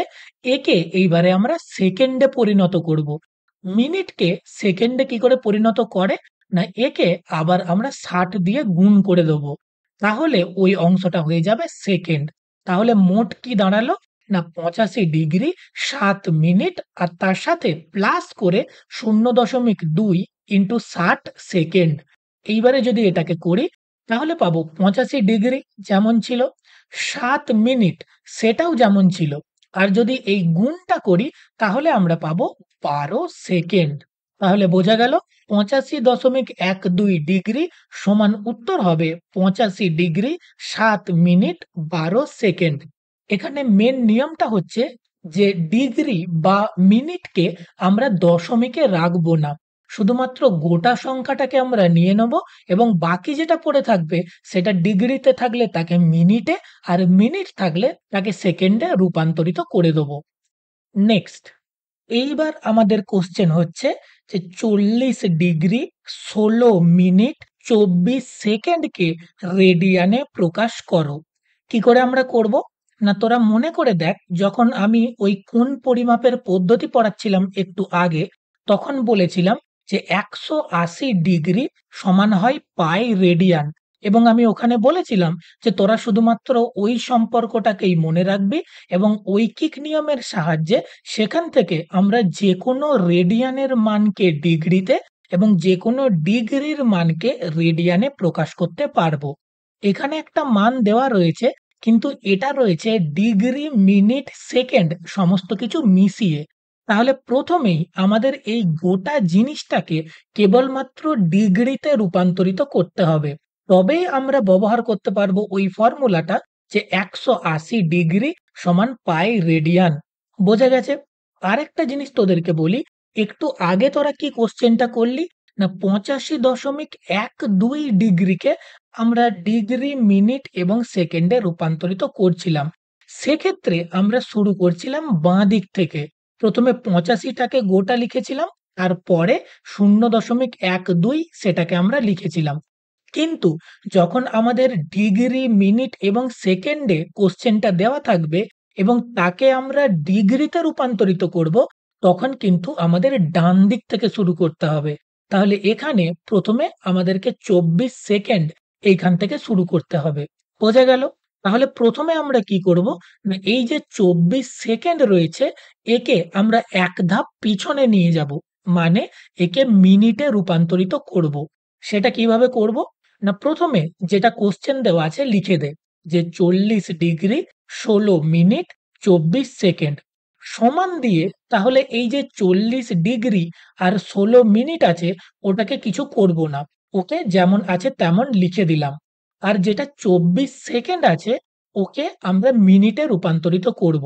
Speaker 1: একে এইবারে আমরা সেকেন্ডে পরিণত করব। মিনিটকে সেকেন্ডে কি করে পরিণত করে? না একে আবার আমরা 60 দিয়ে গুণ করে দেব। তাহলে ওই অংশটা হয়ে যাবে সেকেন্ড। তাহলে মোট কি দাঁড়ালো? না 85 ডিগ্রি 7 মিনিট আর তার সাথে প্লাস করে 0.2 ইন্টু 60 সেকেন্ড। এইবারে যদি এটাকে করি তাহলে পাবো 85 ডিগ্রি যেমন ছিল, 7 মিনিট সেটাও যেমন ছিল, আর যদি এই গুণটা করি তাহলে আমরা পাবো 12 সেকেন্ড। তাহলে বোঝা গেল 85.12 ডিগ্রি সমান উত্তর হবে 85 ডিগ্রি 7 মিনিট 12 সেকেন্ড। এখানে মেন নিয়মটা হচ্ছে যে ডিগ্রি বা মিনিটকে আমরা দশমিকে রাখবো না। শুধুমাত্র গোটা সংখ্যাটাকে আমরা নিয়ে নেব এবং বাকি যেটা পড়ে থাকবে সেটা ডিগ্রিতে থাকলে তাকে মিনিটে, আর মিনিট থাকলে তাকে সেকেন্ডে রূপান্তরিত করে দেব। নেক্সট, এইবার আমাদের কোশ্চেন হচ্ছে যে 40 ডিগ্রি 16 মিনিট 24 সেকেন্ডকে রেডিয়ানে প্রকাশ করো। কি করে আমরা করব? না তোরা মনে করে দেখ, যখন আমি ওই কোণ পরিমাপের পদ্ধতি পড়াচ্ছিলাম একটু আগে, তখন বলেছিলাম যে 180 ডিগ্রি সমান হয় পাই রেডিয়ান, এবং আমি ওখানে বলেছিলাম যে তোরা শুধুমাত্র ওই সম্পর্কটাকেই মনে রাখবি এবং ঐকিক নিয়মের সাহায্যে সেখান থেকে আমরা যেকোনো রেডিয়ানের মানকে ডিগ্রিতে এবং যেকোনো ডিগ্রির মানকে রেডিয়ানে প্রকাশ করতে পারবো। এখানে একটা মান দেওয়া রয়েছে, কিন্তু এটা রয়েছে ডিগ্রি, মিনিট, সেকেন্ড সমস্ত কিছু মিশিয়ে। তাহলে প্রথমেই আমাদের এই গোটা জিনিসটাকে কেবলমাত্র ডিগ্রিতে রূপান্তরিত করতে হবে। তবেই আমরা ব্যবহার করতে পারবো ওই ফর্মুলাটা যে 180 ডিগ্রি সমান পাই রেডিয়ান। বোঝা গেছে? আরেকটা জিনিস তোদেরকে বলি, একটু আগে তোরা কি কোশ্চেনটা করলি? না 85.12 ডিগ্রিকে আমরা ডিগ্রি, মিনিট এবং সেকেন্ডে রূপান্তরিত করছিলাম। সেক্ষেত্রে আমরা শুরু করছিলাম বাঁ দিক থেকে। প্রথমে 85টাকে গোটা লিখেছিলাম, তারপরে 0.12 সেটাকে আমরা লিখেছিলাম। কিন্তু যখন আমাদের ডিগ্রি, মিনিট এবং সেকেন্ডে কোশ্চেনটা দেওয়া থাকবে এবং তাকে আমরা ডিগ্রিতে রূপান্তরিত করব, তখন কিন্তু আমাদের ডান দিক থেকে শুরু করতে হবে। তাহলে এখানে প্রথমে আমাদেরকে 24 সেকেন্ড এইখান থেকে শুরু করতে হবে। বোঝা গেল? তাহলে প্রথমে আমরা কি করব? না এই যে 24 সেকেন্ড রয়েছে একে আমরা এক ধাপ পিছনে নিয়ে যাব। মানে একে মিনিটে রূপান্তরিত করব। সেটা কিভাবে করব? না প্রথমে যেটা কোশ্চেন দেওয়া আছে লিখে দে যে 40 ডিগ্রি 16 মিনিট 24 সেকেন্ড সমান দিয়ে তাহলে এই যে 40 ডিগ্রি আর 16 মিনিট আছে ওটাকে কিছু করব না। ওকে যেমন আছে তেমন লিখে দিলাম। আর যেটা 24 সেকেন্ড আছে ওকে আমরা মিনিটে রূপান্তরিত করব।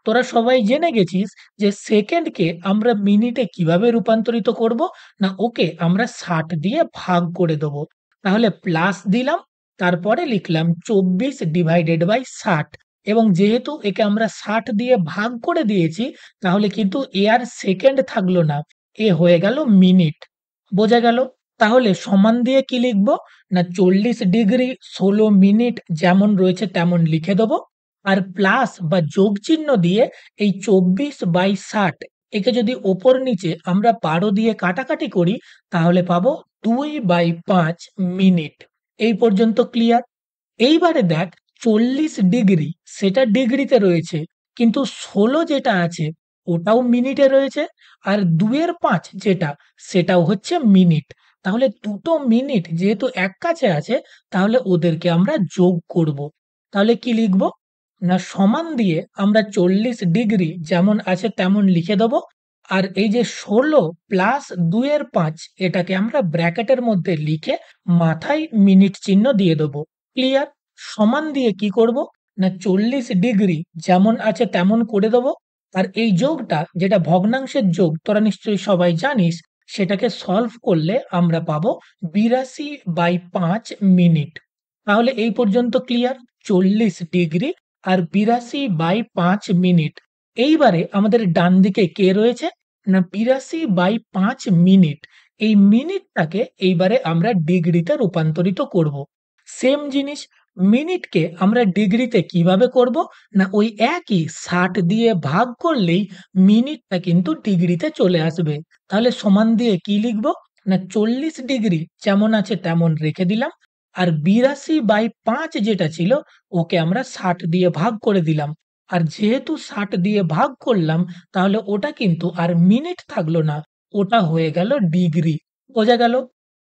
Speaker 1: তোরা সবাই জেনে গেছিস যে সেকেন্ডকে আমরা মিনিটে কিভাবে রূপান্তরিত করব? না ওকে আমরা 60 দিয়ে ভাগ করে দেব। তাহলে প্লাস দিলাম, তারপরে লিখলাম 24 ডিভাইডেড বাই 60 এবং যেহেতু একে আমরা 60 দিয়ে ভাগ করে দিয়েছি তাহলে কিন্তু এ আর সেকেন্ড থাকলো না, এ হয়ে গেল মিনিট। বোঝা গেল? তাহলে সমান দিয়ে কি লিখব? না 40 ডিগ্রি 16 মিনিট যেমন রয়েছে তেমন লিখে দেবো। আর প্লাস বা যোগ চিহ্ন দিয়ে এই 24/60 একে যদি ওপর নিচে আমরা 12 দিয়ে কাটাকাটি করি তাহলে পাবো 2/5 মিনিট। এই পর্যন্ত ক্লিয়ার? এইবারে দেখ 40 ডিগ্রি সেটা ডিগ্রিতে রয়েছে কিন্তু 16 যেটা আছে ওটাও মিনিটে রয়েছে আর 2 এর 5 যেটা সেটাও হচ্ছে মিনিট। তাহলে দুটো মিনিট যেহেতু এক কাছে আছে তাহলে ওদেরকে আমরা যোগ করব। তাহলে কি লিখব? না সমান দিয়ে আমরা 40 ডিগ্রি যেমন আছে তেমন লিখে দেব। আর এই যে 16 প্লাস 2 এর 5 এটাকে আমরা ব্র্যাকেটের মধ্যে লিখে মাথায় মিনিট চিহ্ন দিয়ে দেবো। ক্লিয়ার? সমান দিয়ে কি করব? না 40 ডিগ্রি যেমন আছে তেমন করে দেব। আর এই যোগটা যেটা ভগ্নাংশের যোগ তোরা নিশ্চয়ই সবাই জানিস সেটাকে সলভ করলে আমরা পাবো 82/5 মিনিট। তাহলে এই পর্যন্ত ক্লিয়ার? 40 ডিগ্রি আর 82/5 মিনিট। এইবারে আমাদের ডান দিকে কে রয়েছে? না 82/5 মিনিট। এই মিনিটটাকে এইবারে আমরা ডিগ্রিতে রূপান্তরিত করব। সেম জিনিস মিনিটকে আমরা ডিগ্রিতে কিভাবে করব? না ওই একই 60 দিয়ে ভাগ করলেই মিনিটটা কিন্তু ডিগ্রিতে চলে আসবে। তাহলে সমান দিয়ে কি লিখব? না 40 ডিগ্রি যেমন আছে তেমন রেখে দিলাম। আর 82/5 যেটা ছিল ওকে আমরা 60 দিয়ে ভাগ করে দিলাম। আর যেহেতু 60 দিয়ে ভাগ করলাম তাহলে ওটা কিন্তু আর মিনিট থাকলো না, ওটা হয়ে গেল ডিগ্রি। বোঝা গেল?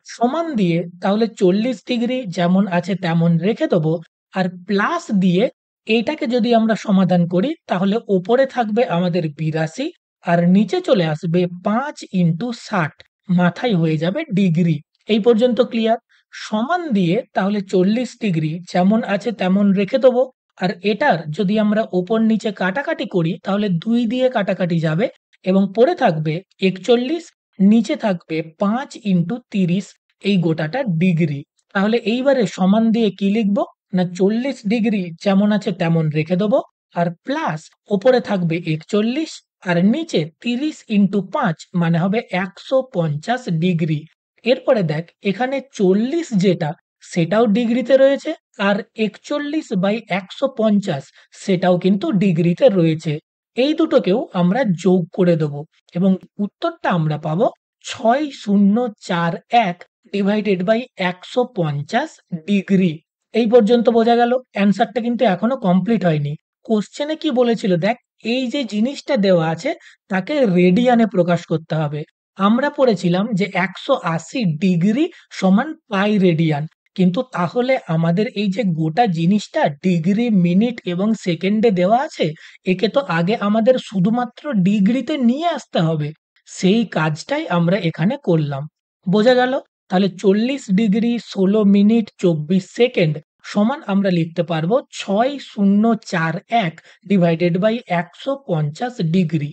Speaker 1: সমান দিয়ে তাহলে 40 ডিগ্রি যেমন আছে তেমন রেখে দেবো আর প্লাস দিয়ে এইটাকে যদি আমরা সমাধান করি তাহলে ওপরে থাকবে আমাদের 82 আর নিচে চলে আসবে 5 ইন্টু 60 মাথায় হয়ে যাবে ডিগ্রি। এই পর্যন্ত ক্লিয়ার? সমান দিয়ে তাহলে 40 ডিগ্রি যেমন আছে তেমন রেখে দেবো আর এটার যদি আমরা ওপর নিচে কাটাকাটি করি তাহলে 2 দিয়ে কাটাকাটি যাবে এবং পড়ে থাকবে 41, নিচে থাকবে 5 ইন্টু 30 এই গোটাটা ডিগ্রি। তাহলে এইবারে সমান দিয়ে কি লিখব? না 40 ডিগ্রি যেমন আছে তেমন রেখে দেবো আর প্লাস ওপরে থাকবে 41 আর নিচে 30 ইন্টু 5 মানে হবে 150 ডিগ্রি। এরপরে দেখ এখানে 40 যেটা সেটাও ডিগ্রিতে রয়েছে আর 41/150 সেটাও কিন্তু ডিগ্রিতে রয়েছে। এই দুটোকেও আমরা যোগ করে দেব এবং উত্তরটা আমরা পাবো 6041 ডিভাইডেড বাই 150 ডিগ্রি। এই পর্যন্ত বোঝা গেল? অ্যান্সারটা কিন্তু এখনো কমপ্লিট হয়নি। কোশ্চেনে কি বলেছিল দেখ, এই যে জিনিসটা দেওয়া আছে তাকে রেডিয়ানে প্রকাশ করতে হবে। আমরা পড়েছিলাম যে 180 ডিগ্রি সমান পাই রেডিয়ান। কিন্তু তাহলে আমাদের এই যে গোটা জিনিসটা ডিগ্রি, মিনিট এবং সেকেন্ডে দেওয়া আছে, একে তো আগে আমাদের শুধুমাত্র ডিগ্রিতে নিয়ে আসতে হবে। সেই কাজটাই আমরা এখানে করলাম। বোঝা গেল? তাহলে 40 ডিগ্রি 16 মিনিট 24 সেকেন্ড সমান আমরা লিখতে পারবো 6041 ডিভাইডেড বাই 150 ডিগ্রি।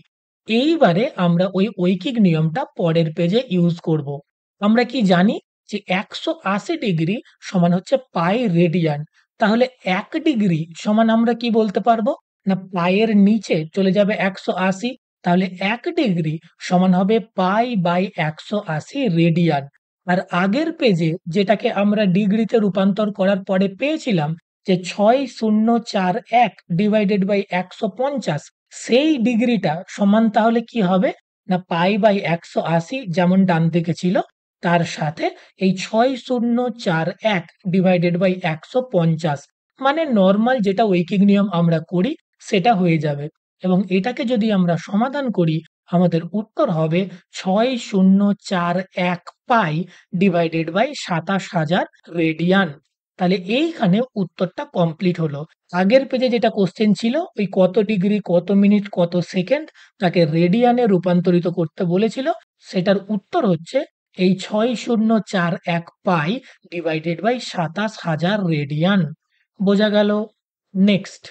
Speaker 1: এইবারে আমরা ওই ঐকিক নিয়মটা পরের পেজে ইউজ করব। আমরা কি জানি যে 180 ডিগ্রি সমান হচ্ছে পাই রেডিয়ান। তাহলে 1 ডিগ্রি সমান আমরা কি বলতে পারবো? না পাইয়ের নিচে চলে যাবে 180 তাহলে 1 ডিগ্রি সমান হবে পাই বাই 180 রেডিয়ান। আর আগের পেজে যেটাকে আমরা ডিগ্রিতে রূপান্তর করার পরে পেয়েছিলাম যে 6041 ডিভাইডেড বাই 150 সেই ডিগ্রিটা সমান তাহলে কি হবে? না পাই বাই 180 যেমন ডান দিকে ছিল তার সাথে এই 6041 ডিভাইডেড বাই 150 মানে নরমাল যেটা ঐকিক নিয়ম আমরা করি সেটা হয়ে যাবে এবং এটাকে যদি আমরা সমাধান করি আমাদের উত্তর হবে ৬০৪১ পাই ডিভাইডেড বাই ২৭,০০০ রেডিয়ান। তাহলে এইখানে উত্তরটা কমপ্লিট হলো। আগের পেজে যেটা কোশ্চেন ছিল ওই কত ডিগ্রি, কত মিনিট, কত সেকেন্ড তাকে রেডিয়ানে রূপান্তরিত করতে বলেছিল। সেটার উত্তর হচ্ছে এই ৬০৪১ পাই ডিভাইডেড বাই ২৭,০০০ রেডিয়ান। বোঝা গেল? নেক্সট,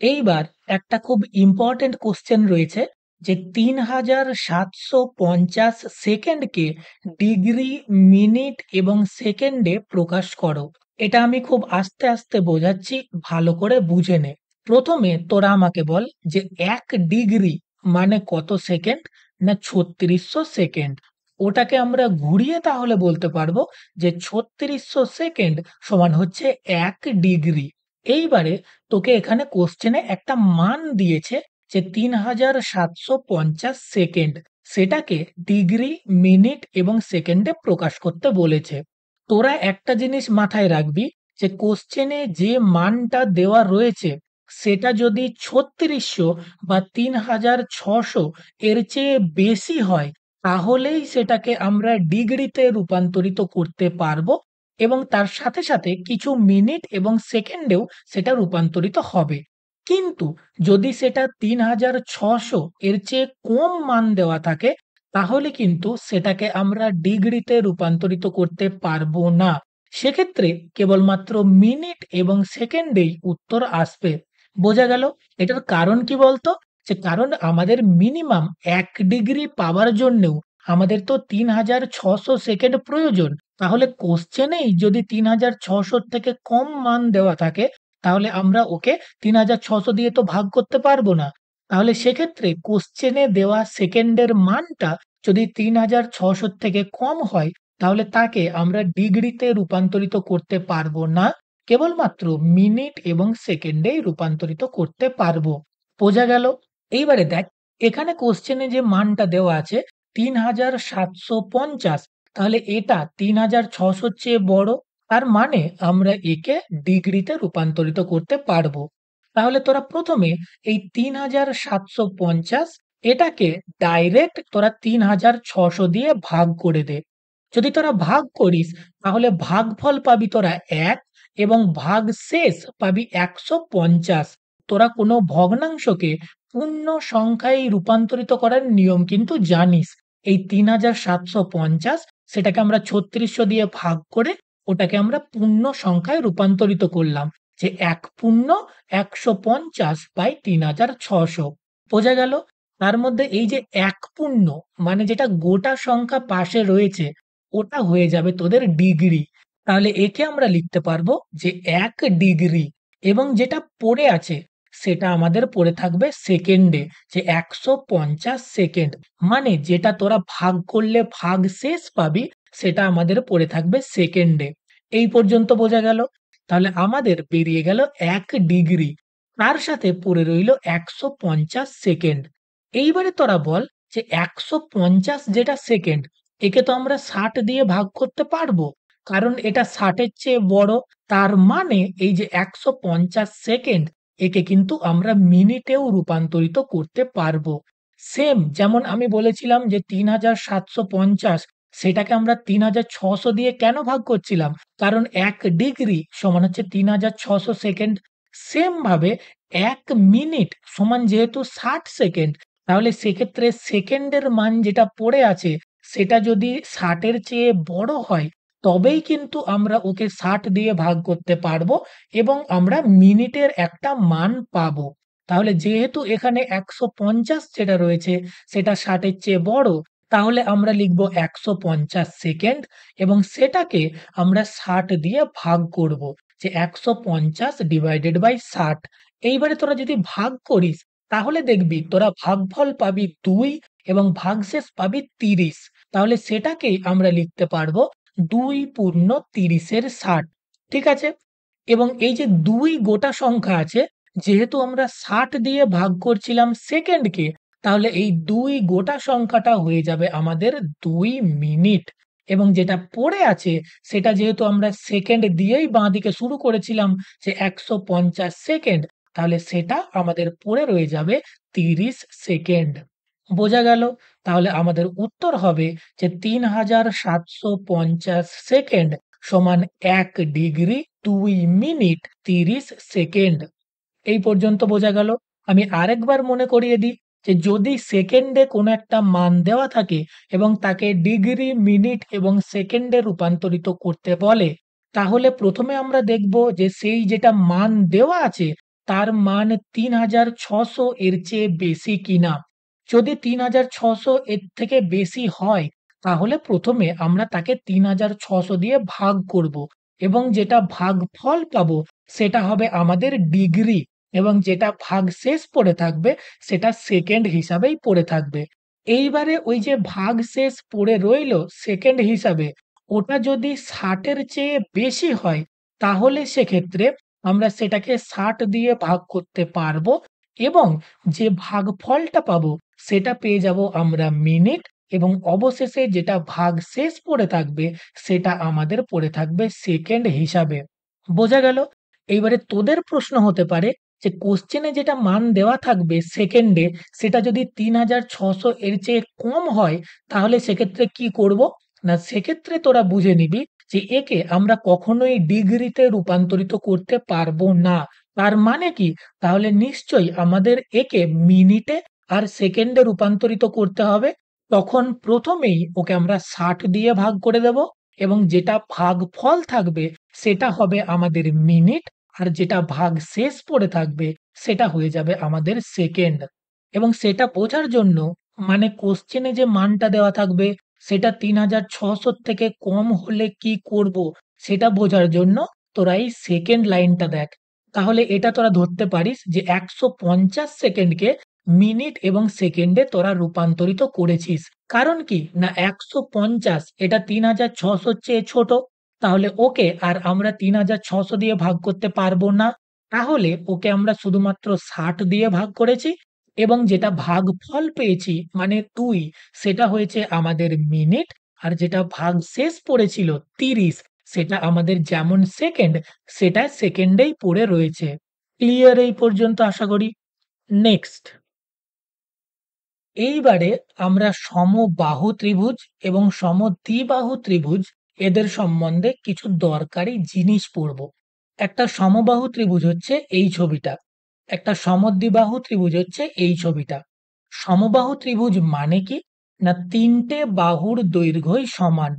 Speaker 1: এইবার একটা খুব ইম্পর্টেন্ট কোশ্চেন রয়েছে যে ৩৭৫০ সেকেন্ডকে ডিগ্রি, মিনিট এবং সেকেন্ডে প্রকাশ করো। এটা আমি খুব আস্তে আস্তে বোঝাচ্ছি, ভালো করে বুঝে নে। প্রথমে তোরা আমাকে বল যে ১ ডিগ্রি মানে কত সেকেন্ড? না ৩৬০০ সেকেন্ড। ওটাকে আমরা ঘুরিয়ে তাহলে বলতে পারবো যে ৩৬০০ সেকেন্ড সমান হচ্ছে ১ ডিগ্রি। এইবারে তোকে এখানে কোশ্চেনে একটা মান দিয়েছে যে ৩৭৫০ সেকেন্ড, সেটাকে ডিগ্রি, মিনিট এবং সেকেন্ডে প্রকাশ করতে বলেছে। তোরা একটা জিনিস মাথায় রাখবি যে কোশ্চেনে যে মানটা দেওয়া রয়েছে সেটা যদি ৩৬০০ বা ৩৬০০ এর চেয়ে বেশি হয় তাহলেই সেটাকে আমরা ডিগ্রিতে রূপান্তরিত করতে পারবো এবং তার সাথে সাথে কিছু মিনিট এবং সেকেন্ডেও সেটা রূপান্তরিত হবে। কিন্তু যদি সেটা ৩৬০০ এর চেয়ে কম মান দেওয়া থাকে তাহলে কিন্তু সেটাকে আমরা ডিগ্রিতে রূপান্তরিত করতে পারবো না। সেক্ষেত্রে কেবলমাত্র মিনিট এবং সেকেন্ডেই উত্তর আসবে। বোঝা গেল? এটার কারণ কি বলতো? যে কারণ আমাদের মিনিমাম ১ ডিগ্রি পাওয়ার জন্যেও আমাদের তো ৩৬০০ সেকেন্ড প্রয়োজন। তাহলে কোশ্চেনেই যদি ৩৬০০ থেকে কম মান দেওয়া থাকে তাহলে আমরা ওকে ৩৬০০ দিয়ে তো ভাগ করতে পারবো না। তাহলে সেক্ষেত্রে কোশ্চেনে দেওয়া সেকেন্ডের মানটা যদি ৩৬০০ থেকে কম হয় তাহলে তাকে আমরা ডিগ্রিতে রূপান্তরিত করতে পারবো না। কেবলমাত্র মিনিট এবং সেকেন্ডেই রূপান্তরিত করতে পারবো। বোঝা গেল? এইবারে দেখ, এখানে কোশ্চেনে যে মানটা দেওয়া আছে ৩৭৫০, তাহলে এটা ৩৬০০ র চেয়ে বড়। তার মানে আমরা একে ডিগ্রিতে রূপান্তরিত করতে পারবো। তাহলে তোরা প্রথমে এই ৩৭৫০ এটাকে ডাইরেক্ট তোরা ৩৬০০ দিয়ে ভাগ করে দে। যদি তোরা ভাগ করিস তাহলে ভাগফল পাবি তোরা ১ এবং ভাগশেষ পাবি ১৫০। তোরা কোনো ভগ্নাংশকে পূর্ণ সংখ্যায় রূপান্তরিত করার নিয়ম কিন্তু জানিস। এই ৩৭৫০ সেটাকে আমরা ৩৬০০ দিয়ে ভাগ করে ওটাকে আমরা পূর্ণ সংখ্যায় রূপান্তরিত করলাম। যে ১ পূর্ণ ১৫০/৩৬০০। বোঝা গেল? তার মধ্যে এই যে ১ পূর্ণ মানে যেটা গোটা সংখ্যা পাশে রয়েছে ওটা হয়ে যাবে তোদের ডিগ্রি। তাহলে একে আমরা লিখতে পারবো যে ১ ডিগ্রি এবং যেটা পড়ে আছে সেটা আমাদের পড়ে থাকবে সেকেন্ডে, যে ১৫০ সেকেন্ড। মানে যেটা তোরা ভাগ করলে ভাগশেষ পাবি সেটা আমাদের পড়ে থাকবে সেকেন্ডে। এই পর্যন্ত বোঝা গেল? তাহলে আমাদের বেরিয়ে গেল ১ ডিগ্রি। তার সাথে পড়ে রইল ১৫০ সেকেন্ড। এইবারে তোরা বল যে ১৫০ যেটা সেকেন্ড একে তো আমরা ৬০ দিয়ে ভাগ করতে পারবো। কারণ এটা ৬০ এর চেয়ে বড়। তার মানে এই যে ১৫০ সেকেন্ড একে কিন্তু আমরা মিনিটেও রূপান্তরিত করতে পারবো। সেম যেমন আমি বলেছিলাম যে ৩৭৫০ সেটাকে আমরা ৩৬০০ দিয়ে কেন ভাগ করছিলাম? কারণ ১ ডিগ্রি সমান হচ্ছে ৩৬০০ সেকেন্ড। সেম ভাবে ১ মিনিট সমান যেহেতু ৬০ সেকেন্ড, তাহলে সেক্ষেত্রে সেকেন্ডের মান যেটা পড়ে আছে সেটা যদি ৬০ এর চেয়ে বড় হয় তবেই কিন্তু আমরা ওকে ৬০ দিয়ে ভাগ করতে পারবো এবং আমরা মিনিটের একটা মান পাবো। তাহলে যেহেতু এখানে ১৫০ যেটা রয়েছে সেটা ৬০ এর চেয়ে বড়, তাহলে আমরা লিখব ১৫০ সেকেন্ড এবং সেটাকে আমরা ৬০ দিয়ে ভাগ করব। যে ১৫০ ডিভাইডেড বাই ৬০। এইবারে তোরা যদি ভাগ করিস তাহলে দেখবি তোরা ভাগফল পাবি ২ এবং ভাগশেষ পাবি ৩০। তাহলে সেটাকেই আমরা লিখতে পারবো ২ পূর্ণ ৩০ এর ৬০। ঠিক আছে? এবং এই যে ২ গোটা সংখ্যা আছে, যেহেতু আমরা ৬০ দিয়ে ভাগ করছিলাম সেকেন্ডকে, তাহলে এই ২ গোটা সংখ্যাটা হয়ে যাবে আমাদের ২ মিনিট। এবং যেটা পড়ে আছে সেটা যেহেতু আমরা সেকেন্ড দিয়েই বাঁদিকে শুরু করেছিলাম যে ১৫০ সেকেন্ড, তাহলে সেটা আমাদের পড়ে রয়ে যাবে ৩০ সেকেন্ড। বোঝা গেল? তাহলে আমাদের উত্তর হবে যে ৩৭৫০ সেকেন্ড সমান ১ ডিগ্রি ২ মিনিট ৩০ সেকেন্ড। এই পর্যন্ত বোঝা গেল। আমি আরেকবার মনে করিয়ে দিই যে যদি সেকেন্ডে কোনো একটা মান দেওয়া থাকে এবং তাকে ডিগ্রি, মিনিট এবং সেকেন্ডে রূপান্তরিত করতে বলে, তাহলে প্রথমে আমরা দেখব যে সেই যেটা মান দেওয়া আছে তার মান ৩৬০০ এর চেয়ে বেশি কিনা। যদি ৩৬০০ এর থেকে বেশি হয় তাহলে প্রথমে আমরা তাকে ৩৬০০ দিয়ে ভাগ করব এবং যেটা ভাগফল পাবো সেটা হবে আমাদের ডিগ্রি এবং যেটা ভাগশেষ পড়ে থাকবে সেটা সেকেন্ড হিসাবেই পড়ে থাকবে। এইবারে ওই যে ভাগশেষ পড়ে রইলো সেকেন্ড হিসাবে, ওটা যদি ৬০ এর চেয়ে বেশি হয় তাহলে সেক্ষেত্রে আমরা সেটাকে ৬০ দিয়ে ভাগ করতে পারবো এবং যে ভাগফলটা পাবো সেটা পেয়ে যাবো আমরা মিনিট এবং অবশেষে যেটা ভাগশেষ পড়ে থাকবে সেটা আমাদের পড়ে থাকবে সেকেন্ড হিসাবে। বোঝা গেল? এইবারে তোদের প্রশ্ন হতে পারে যে কোশ্চেনে যেটা মান দেওয়া থাকবে সেকেন্ডে সেটা যদি ৩৬০০ এর চেয়ে কম হয় তাহলে সেক্ষেত্রে কি করব? না সেক্ষেত্রে তোরা বুঝে নিবি যে একে আমরা কখনোই ডিগ্রিতে রূপান্তরিত করতে পারবো না। তার মানে কি? তাহলে নিশ্চয়ই আমাদের একে মিনিটে আর সেকেন্ডে রূপান্তরিত করতে হবে। তখন প্রথমেই ওকে আমরা ৬০ দিয়ে ভাগ করে দেব এবং যেটা ভাগফল থাকবে সেটা হবে আমাদের মিনিট আর যেটা ভাগশেষ পড়ে থাকবে সেটা হয়ে যাবে আমাদের সেকেন্ড। এবং সেটা বোঝার জন্য মানে কোশ্চেনে যে মানটা দেওয়া থাকবে সেটা ৩৬০০ থেকে কম হলে কি করব সেটা বোঝার জন্য তোরা এই সেকেন্ড লাইনটা দেখ। তাহলে এটা তোরা ধরতে পারিস যে ১৫০ সেকেন্ডকে মিনিট এবং সেকেন্ডে তোরা রূপান্তরিত করেছিস। কারণ কি? না ১৫০ এটা ৩৬০০ র চেয়ে ছোট। তাহলে ওকে আর আমরা ৩৬০০ দিয়ে ভাগ করতে পারবো না। তাহলে ওকে আমরা শুধুমাত্র ৬০ দিয়ে ভাগ করেছি এবং যেটা ভাগফল পেয়েছি মানে ২ সেটা হয়েছে আমাদের মিনিট আর যেটা ভাগশেষ পড়েছিল ৩০ সেটা আমাদের যেমন সেকেন্ড সেটা সেকেন্ডেই পড়ে রয়েছে। ক্লিয়ার এই পর্যন্ত আশা করি? নেক্সট এইবারে আমরা সমবাহু ত্রিভুজ এবং সমদ্বিবাহু ত্রিভুজ এদের সম্বন্ধে কিছু দরকারি জিনিস পড়ব। একটা সমবাহু ত্রিভুজ হচ্ছে এই ছবিটা, একটা সমদ্বিবাহু ত্রিভুজ হচ্ছে এই ছবিটা। সমবাহু ত্রিভুজ মানে কি? না তিনটে বাহুর দৈর্ঘ্যই সমান।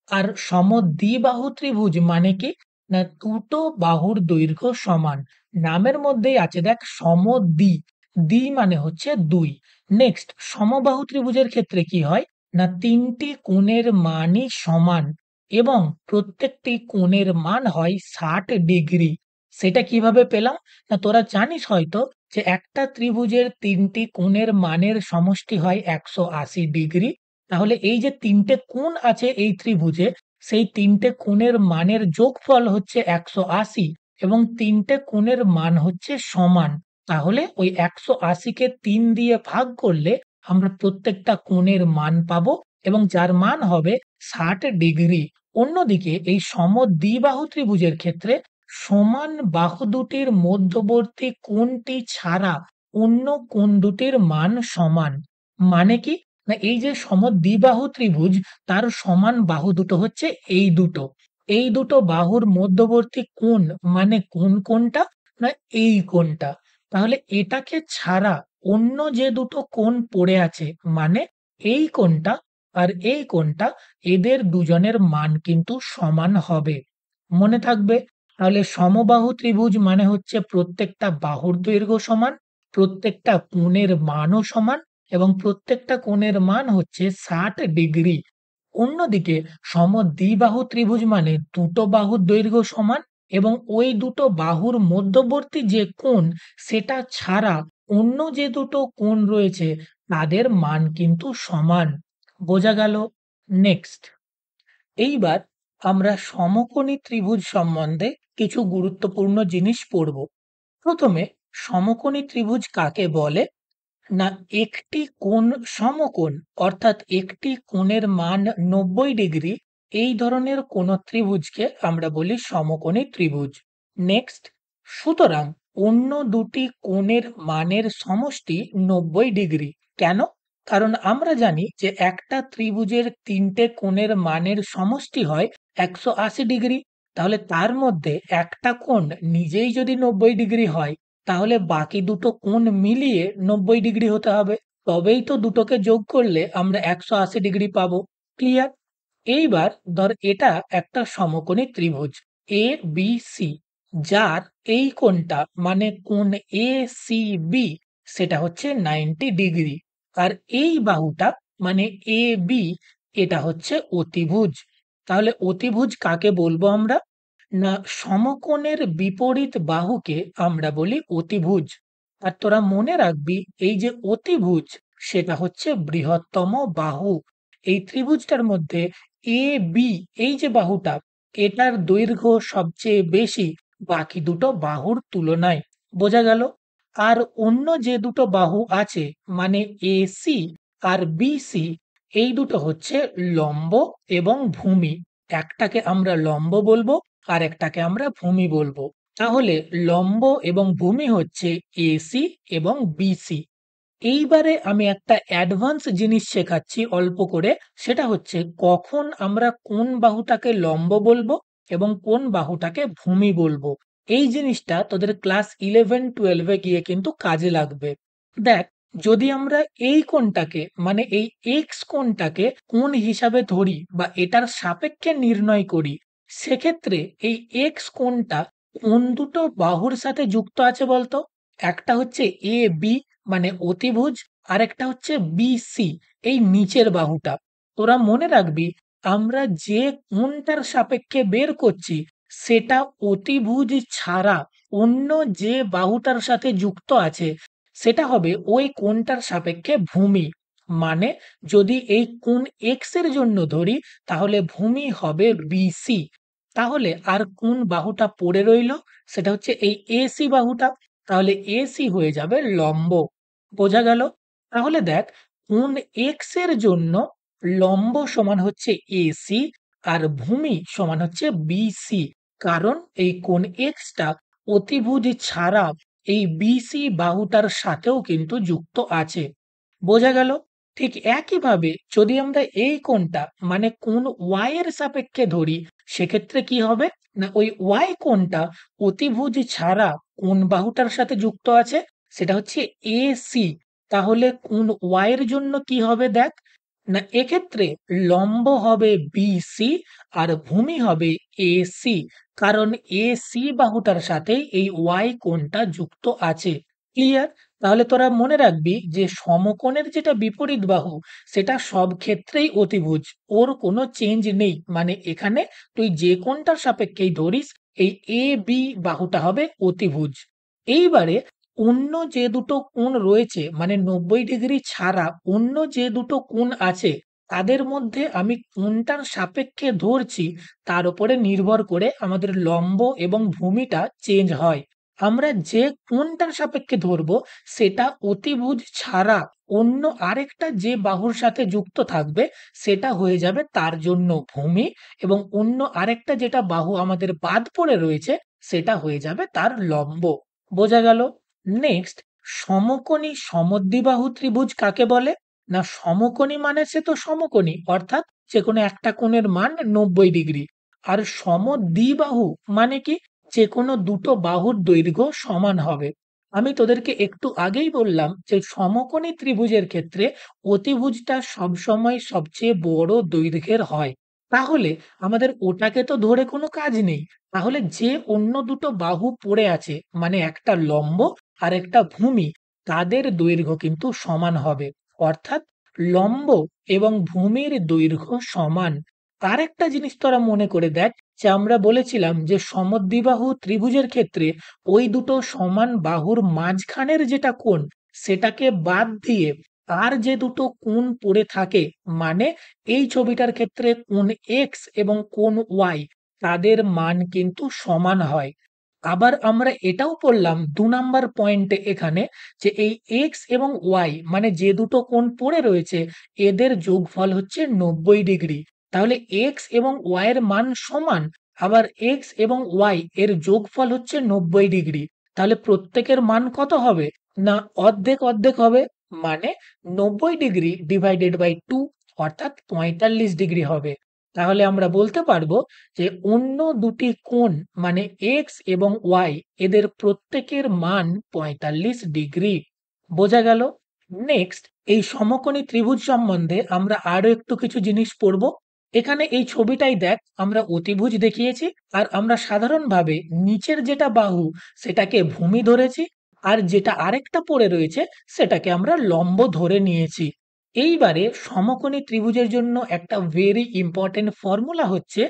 Speaker 1: আর সমদ্বিবাহু ত্রিভুজ মানে কি? না দুটো বাহুর দৈর্ঘ্য সমান। নামের মধ্যেই আছে দেখ সমদ্বি, দ্বি মানে হচ্ছে দুই। নেক্সট সমবাহু ত্রিভুজের ক্ষেত্রে কি হয়? না ৩ টি কোণের মানই সমান এবং প্রত্যেকটি কোণের মান হয় ৬০ ডিগ্রি। সেটা কিভাবে পেলাম? না তোরা জানিস হয়তো যে একটা ত্রিভুজের ৩ টি কোণের মানের সমষ্টি হয় ১৮০ ডিগ্রি। তাহলে এই যে ৩ টে কোণ আছে এই ত্রিভুজে, সেই ৩ টে কোণের মানের যোগফল হচ্ছে ১৮০ এবং ৩ টে কোণের মান হচ্ছে সমান। তাহলে ওই ১৮০ কে ৩ দিয়ে ভাগ করলে আমরা প্রত্যেকটা কোণের মান পাবো এবং যার মান হবে ৬০ ডিগ্রি। অন্যদিকে এই সমদ্বিবাহু ত্রিভুজের ক্ষেত্রে সমান বাহু দুটির মধ্যবর্তী কোণটি ছাড়া অন্য কোণ দুটির মান সমান। মানে কি? না এই যে সমদ্বিবাহু ত্রিভুজ তার সমান বাহু দুটো হচ্ছে এই দুটো। এই দুটো বাহুর মধ্যবর্তী কোণ মানে কোন কোণটা? না এই কোণটা। তাহলে এটাকে ছাড়া অন্য যে দুটো কোণ পড়ে আছে মানে এই কোণটা আর এই কোণটা, এদের দুজনের মান কিন্তু সমান হবে। মনে থাকবে? তাহলে সমবাহু ত্রিভুজ মানে হচ্ছে প্রত্যেকটা বাহুর দৈর্ঘ্য সমান, প্রত্যেকটা কোণের মানও সমান এবং প্রত্যেকটা কোণের মান হচ্ছে ৬০ ডিগ্রি। অন্যদিকে সমদ্বিবাহু ত্রিভুজ মানে দুটো বাহুর দৈর্ঘ্য সমান এবং ওই দুটো বাহুর মধ্যবর্তী যে কোণ সেটা ছাড়া অন্য যে দুটো কোণ রয়েছে তাদের মান কিন্তু সমান। বোঝা গেল? নেক্সট এইবার আমরা সমকোণী ত্রিভুজ সম্বন্ধে কিছু গুরুত্বপূর্ণ জিনিস পড়ব। প্রথমে সমকোণী ত্রিভুজ কাকে বলে? না একটি কোণ সমকোণ অর্থাৎ একটি কোণের মান ৯০ ডিগ্রি এই ধরনের কোন ত্রিভুজকে আমরা বলি সমকোণী ত্রিভুজ। নেক্সট সুতরাং অন্য দুটি কোণের মানের সমষ্টি ৯০ ডিগ্রি। কেন? কারণ আমরা জানি যে একটা ত্রিভুজের ৩ টে কোণের মানের সমষ্টি হয় ১৮০ ডিগ্রি। তাহলে তার মধ্যে একটা কোণ নিজেই যদি ৯০ ডিগ্রি হয়, তাহলে বাকি দুটো কোণ মিলিয়ে ৯০ ডিগ্রি হতে হবে। তবেই তো দুটোকে যোগ করলে আমরা ১৮০ ডিগ্রি পাবো। ক্লিয়ার? এইবার ধর এটা একটা সমকোণী ত্রিভুজ ABC, যার এই কোণটা মানে কোণ ACB সেটা হচ্ছে ৯০ ডিগ্রি। আর এই বাহুটা মানে AB এটা হচ্ছে অতিভুজ। তাহলে অতিভুজ কাকে বলবো আমরা? না, সমকোণের বিপরীত বাহুকে আমরা বলি অতিভুজ। আর তোরা মনে রাখবি এই যে অতিভুজ সেটা হচ্ছে বৃহত্তম বাহু। এই ত্রিভুজটার মধ্যে AB এই যে বাহুটা এটার দৈর্ঘ্য সবচেয়ে বেশি বাকি দুটো বাহুর তুলনায়। বোঝা গেল? আর অন্য যে দুটো বাহু আছে মানে AC আর BC এই দুটো হচ্ছে লম্ব এবং ভূমি। একটাকে আমরা লম্ব বলবো আর একটাকে আমরা ভূমি বলবো। তাহলে লম্ব এবং ভূমি হচ্ছে AC এবং BC। এইবারে আমি একটা অ্যাডভান্স জিনিস শেখাচ্ছি অল্প করে। সেটা হচ্ছে কখন আমরা কোন বাহুটাকে লম্ব বলবো এবং কোন বাহুটাকে ভূমি বলবো। এই জিনিসটা তোদের ক্লাস 11-12 এ গিয়ে কিন্তু কাজে লাগবে। দেখ, যদি আমরা এই কোণটাকে মানে এই এক্স কোণটাকে কোণ হিসাবে ধরি বা এটার সাপেক্ষে নির্ণয় করি, সেক্ষেত্রে এই এক্স কোণটা কোন দুটো বাহুর সাথে যুক্ত আছে বলতো? একটা হচ্ছে AB মানে অতিভুজ, আরেকটা হচ্ছে BC এই নিচের বাহুটা। তোরা মনে রাখবি আমরা যে কোণটার সাপেক্ষে বের করছি সেটা অতিভুজ ছাড়া অন্য যে বাহুটার সাথে যুক্ত আছে সেটা হবে ওই কোণটার সাপেক্ষে ভূমি। মানে যদি এই কোণ এক্স এর জন্য ধরি তাহলে ভূমি হবে BC। তাহলে আর কোন বাহুটা পড়ে রইল? সেটা হচ্ছে এই AC বাহুটা। তাহলে AC হয়ে যাবে লম্ব। বোঝা গেল? তাহলে দেখ, কোণ এক্স এর জন্য লম্ব সমান হচ্ছে AC আর ভূমি সমান হচ্ছে BC। কারণ এই কোণ এক্সটা অতিভুজ ছাড়া এই BC বাহুটার সাথেও কিন্তু যুক্ত আছে। বোঝা গেল? ঠিক একইভাবে যদি আমরা এই কোণটা মানে কোণ Y এর সাপেক্ষে ধরি, সেক্ষেত্রে কি হবে? না, ওই Y কোণটা অতিভুজ ছাড়া কোন বাহুটার সাথে যুক্ত আছে? সেটা হচ্ছে AC। তাহলে কোণ Y এর জন্য কি হবে দেখ? না, এক্ষেত্রে লম্ব হবে BC আর ভূমি হবে AC। কারণ AC বাহুটার সাথে এই Y কোণটা যুক্ত আছে। ক্লিয়ার? তাহলে তোরা মনে রাখবি যে সমকোণের যেটা বিপরীত বাহু সেটা সব ক্ষেত্রেই অতিভুজ। ওর কোনো চেঞ্জ নেই। মানে এখানে তুই যে কোণটার সাপেক্ষেই ধরিস এই AB বাহুটা হবে অতিভুজ। এইবারে অন্য যে দুটো কোণ রয়েছে মানে ৯০ ডিগ্রি ছাড়া অন্য যে দুটো কোণ আছে তাদের মধ্যে আমি কোনটার সাপেক্ষে ধরছি তার উপরে নির্ভর করে আমাদের লম্ব এবং ভূমিটা চেঞ্জ হয়। আমরা যে কোণটার সাপেক্ষে ধরবো সেটা অতিভুজ ছাড়া অন্য আরেকটা যে বাহুর সাথে যুক্ত থাকবে সেটা হয়ে যাবে তার জন্য ভূমি, এবং অন্য আরেকটা যেটা বাহু আমাদের বাদ পড়ে রয়েছে সেটা হয়ে যাবে তার লম্ব। বোঝা গেল? নেক্সট, সমকোণী সমদ্বিবাহু ত্রিভুজ কাকে বলে? না, সমকোণী মানে সে তো সমকোণী অর্থাৎ যে কোনো একটা কোণের মান ৯০ ডিগ্রি। আর সমদ্বিবাহু মানে কি? যে কোনো দুটো বাহুর দৈর্ঘ্য সমান হবে। আমি তোদেরকে একটু আগেই বললাম যে সমকোণী ত্রিভুজের ক্ষেত্রে অতিভুজটা সবসময় সবচেয়ে বড় দৈর্ঘ্যের হয়। তাহলে আমাদের ওটাকে তো ধরে কোনো কাজ নেই। তাহলে যে অন্য দুটো বাহু পড়ে আছে মানে একটা লম্ব আর একটা ভূমি, তাদের দৈর্ঘ্য কিন্তু সমান হবে। অর্থাৎ লম্ব এবং ভূমির দৈর্ঘ্য সমান। আরেকটা জিনিস তোরা মনে করে দেখ যে আমরা বলেছিলাম যে সমদ্বিবাহু ত্রিভুজের ক্ষেত্রে ওই দুটো সমান বাহুর মাঝখানের যেটা কোণ সেটাকে বাদ দিয়ে আর যে দুটো কোণ পড়ে থাকে মানে এই ছবিটার ক্ষেত্রে কোণ এক্স এবং কোণ ওয়াই তাদের মান কিন্তু সমান হয়। আবার আমরা এটাও পড়লাম ২ নাম্বার পয়েন্টে এখানে যে এই এক্স এবং ওয়াই মানে যে দুটো কোণ পড়ে রয়েছে এদের যোগফল হচ্ছে ৯০ ডিগ্রি। তাহলে এক্স এবং ওয়াই এর মান সমান, আবার এক্স এবং ওয়াই এর যোগফল হচ্ছে ৯০ ডিগ্রি। তাহলে প্রত্যেকের মান কত হবে? না, অর্ধেক অর্ধেক হবে। মানে 90° ডিভাইডেড বাই 2 অর্থাৎ 45 ডিগ্রি হবে। তাহলে আমরা বলতে পারবো যে অন্য দুটি কোণ মানে এক্স এবং ওয়াই এদের প্রত্যেকের মান 45 ডিগ্রি। বোঝা গেল? নেক্সট এই সমকোণী ত্রিভুজ সম্বন্ধে আমরা আরো একটু কিছু জিনিস পড়ব। এখানে এই ছবিটাই দেখ, আমরা অতিভুজ দেখিয়েছি আর আমরা সাধারণভাবে নিচের যেটা বাহু সেটাকে ভূমি ধরেছি আর যেটা আরেকটা পড়ে রয়েছে সেটাকে আমরা লম্ব ধরে নিয়েছি। এইবারে সমকোণী ত্রিভুজের জন্য একটা ভেরি ইম্পর্টেন্ট ফর্মুলা হচ্ছে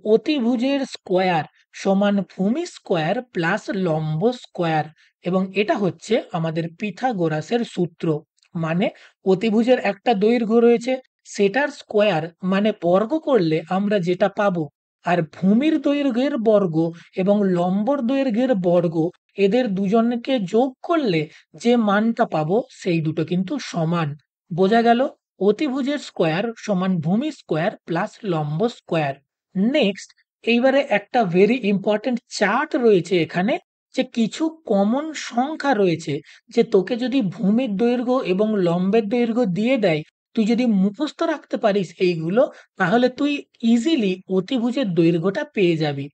Speaker 1: অতিভুজের স্কোয়ার সমান ভূমি স্কোয়ার প্লাস লম্ব স্কোয়ার, এবং এটা হচ্ছে আমাদের পিথাগোরাসের সূত্র। মানে অতিভুজের একটা দৈর্ঘ্য রয়েছে, সেটার স্কোয়ার মানে বর্গ করলে আমরা যেটা পাবো, আর ভূমির দৈর্ঘ্যের বর্গ এবং লম্বর দৈর্ঘ্যের বর্গ এদের দুজনকে যোগ করলে যে মানটা পাবো সেই দুটো কিন্তু সমান। বোঝা গেল? অতিভুজের স্কোয়ার সমান ভূমি স্কোয়ার প্লাস লম্ব স্কোয়ার। নেক্সট এইবারে একটা ভেরি ইম্পর্টেন্ট চার্ট রয়েছে এখানে, যে কিছু কমন সংখ্যা রয়েছে, যে তোকে যদি ভূমির দৈর্ঘ্য এবং লম্বের দৈর্ঘ্য দিয়ে দেয়, তুই যদি মুখস্থ রাখতে পারিস এইগুলো, তাহলে তুই ইজিলি অতিভুজের দৈর্ঘ্যটা পেয়ে যাবি।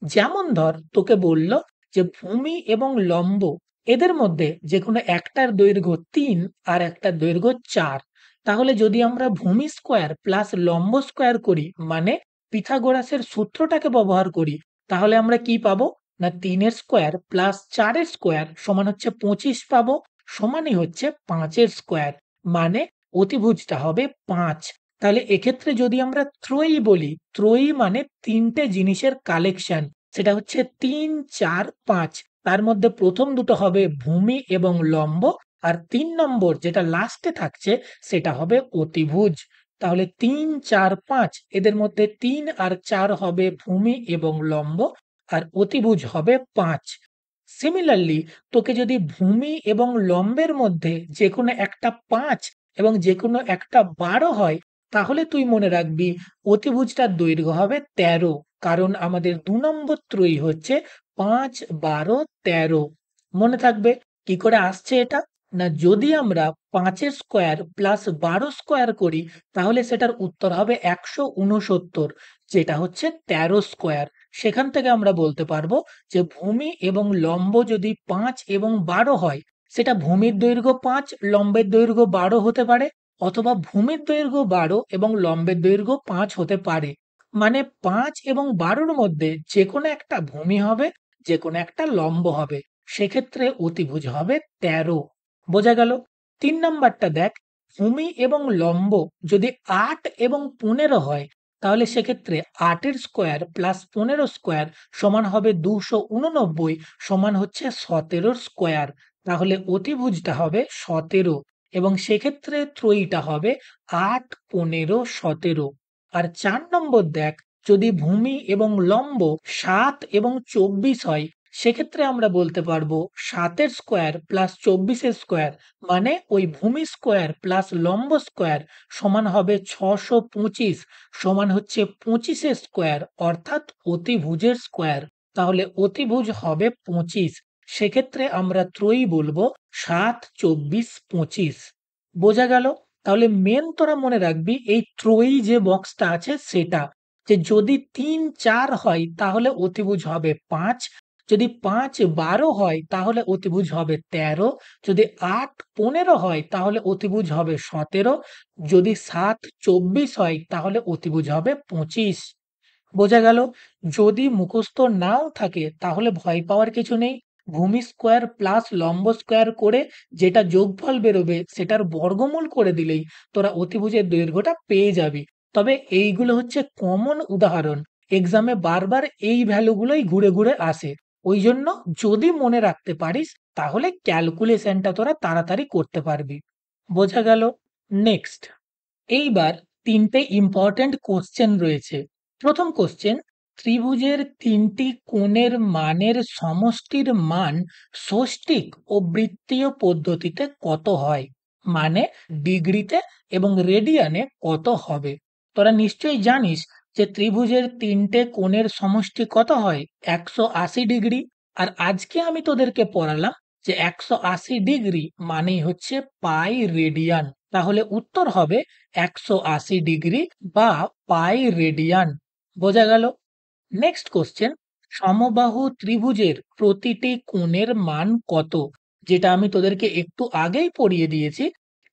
Speaker 1: যেমন ধর তোকে বলল যে ভূমি এবং লম্ব এদের মধ্যে যে কোনো একটার দৈর্ঘ্য 3 আর একটার দৈর্ঘ্য 4, তাহলে যদি আমরা ভূমি স্কোয়ার প্লাস লম্ব স্কোয়ার করি মানে পিথাগোরাসের সূত্রটাকে ব্যবহার করি, তাহলে আমরা কি পাবো না 3 এর স্কোয়ার প্লাস 4 এর স্কোয়ার সমান হচ্ছে 25 পাবো, সমানই হচ্ছে 5 এর স্কোয়ার, মানে অতিভুজটা হবে 5। তাহলে এক্ষেত্রে যদি আমরা ত্রয়ী বলি, ত্রয়ী মানে তিনটে জিনিসের কালেকশন, সেটা হচ্ছে 3 4 5। তার মধ্যে প্রথম দুটো হবে ভূমি এবং লম্ব, আর 3 নম্বর যেটা লাস্টে থাকছে সেটা হবে অতিভুজ। তাহলে 3 4 5 এদের মধ্যে 3 আর 4 হবে ভূমি এবং লম্ব, আর অতিভুজ হবে 5। সিমিলারলি তোকে যদি ভূমি এবং লম্বের মধ্যে যে কোনো একটা 5 এবং যে কোনো একটা 12 হয়, তাহলে তুই মনে রাখবি অতিভুজটার দৈর্ঘ্য হবে 13, কারণ আমাদের 2 নম্বর ত্রয়ী হচ্ছে 5 12 13। মনে থাকবে কি করে আসছে এটা? না যদি আমরা 5 এর স্কোয়ার প্লাস 12 স্কোয়ার করি, তাহলে সেটার উত্তর হবে 169, যেটা হচ্ছে 13 স্কোয়ার। সেখান থেকে আমরা বলতে পারবো যে ভূমি এবং লম্ব যদি 5 এবং 12 হয়, সেটা ভূমির দৈর্ঘ্য 5 লম্বের দৈর্ঘ্য 12 হতে পারে, অথবা ভূমির দৈর্ঘ্য 12 এবং লম্বের দৈর্ঘ্য 5 হতে পারে। মানে 5 এবং 12র মধ্যে যে কোনো একটা ভূমি হবে, যে কোনো একটা লম্ব হবে, সেক্ষেত্রে অতিভুজ হবে 13। বোঝা গেল? 3 নাম্বারটা দেখ, ভূমি এবং লম্ব যদি 8 এবং 15 হয়, তাহলে সেক্ষেত্রে 8 এর স্কোয়ার প্লাস 15 স্কোয়ার সমান হবে 289, সমান হচ্ছে 17 স্কোয়ার। তাহলে অতিভুজটা হবে 17, এবং সেক্ষেত্রে ত্রয়ীটা হবে 8 15 17। আর 4 নম্বর দেখ, যদি ভূমি এবং লম্ব 7 এবং 24 হয়, সেক্ষেত্রে আমরা বলতে পারবো 7 এর স্কোয়ার প্লাস 24 এর স্কোয়ার মানে ওই ভূমি স্কোয়ার প্লাস লম্ব স্কোয়ার সমান হবে 625, সমান হচ্ছে 25 এর স্কোয়ার অর্থাৎ অতিভুজের স্কোয়ার। তাহলে অতিভুজ হবে 25। সেক্ষেত্রে আমরা ত্রয়ী বলবো 7 24 25। বোঝা গেল? তাহলে মেন তোরা মনে রাখবি এই ত্রয়ী যে বক্সটা আছে সেটা, যে যদি 3 4 হয় তাহলে অতিভুজ হবে 5, যদি 5 12 হয় তাহলে অতিভুজ হবে 13, যদি 8 15 হয় তাহলে অতিভুজ হবে 17, যদি 7 24 হয় তাহলে অতিভুজ হবে 25। বোঝা গেল? যদি মুখস্থ নাও থাকে তাহলে ভয় পাওয়ার কিছু নেই। ভূমি স্কোয়ার প্লাস লম্ব স্কোয়ার করে যেটা যোগফল বেরোবে সেটার বর্গমূল করে দিলেই তোরা অতিভুজের দৈর্ঘ্যটা পেয়ে যাবি। তবে এইগুলো হচ্ছে কমন উদাহরণ। এক্সামে বারবার এই ভ্যালুগুলোই ঘুরে ঘুরে আসে। ওই জন্য যদি মনে রাখতে পারিস তাহলে ক্যালকুলেশনটা তোরা তাড়াতাড়ি করতে পারবি। বোঝা গেল? নেক্সট এইবার ৩টে ইম্পর্টেন্ট কোশ্চেন রয়েছে। প্রথম কোশ্চেন, ত্রিভুজের ৩টি কোণের মানের সমষ্টির মান ষষ্ঠিক ও বৃত্তীয় পদ্ধতিতে কত হয়? মানে ডিগ্রিতে এবং রেডিয়ানে কত হবে? তোরা নিশ্চয়ই জানিস যে ত্রিভুজের ৩টে কোণের সমষ্টি কত হয়? ১৮০ ডিগ্রি। আর আজকে আমি তোদেরকে পড়ালাম যে 180 ডিগ্রি মানেই হচ্ছে পাই রেডিয়ান। তাহলে উত্তর হবে 180 ডিগ্রি বা পাই রেডিয়ান। বোঝা গেল? নেক্সট কোশ্চেন, সমবাহু ত্রিভুজের প্রতিটি কোণের মান কত? যেটা আমি তোদেরকে একটু আগেই পড়িয়ে দিয়েছি।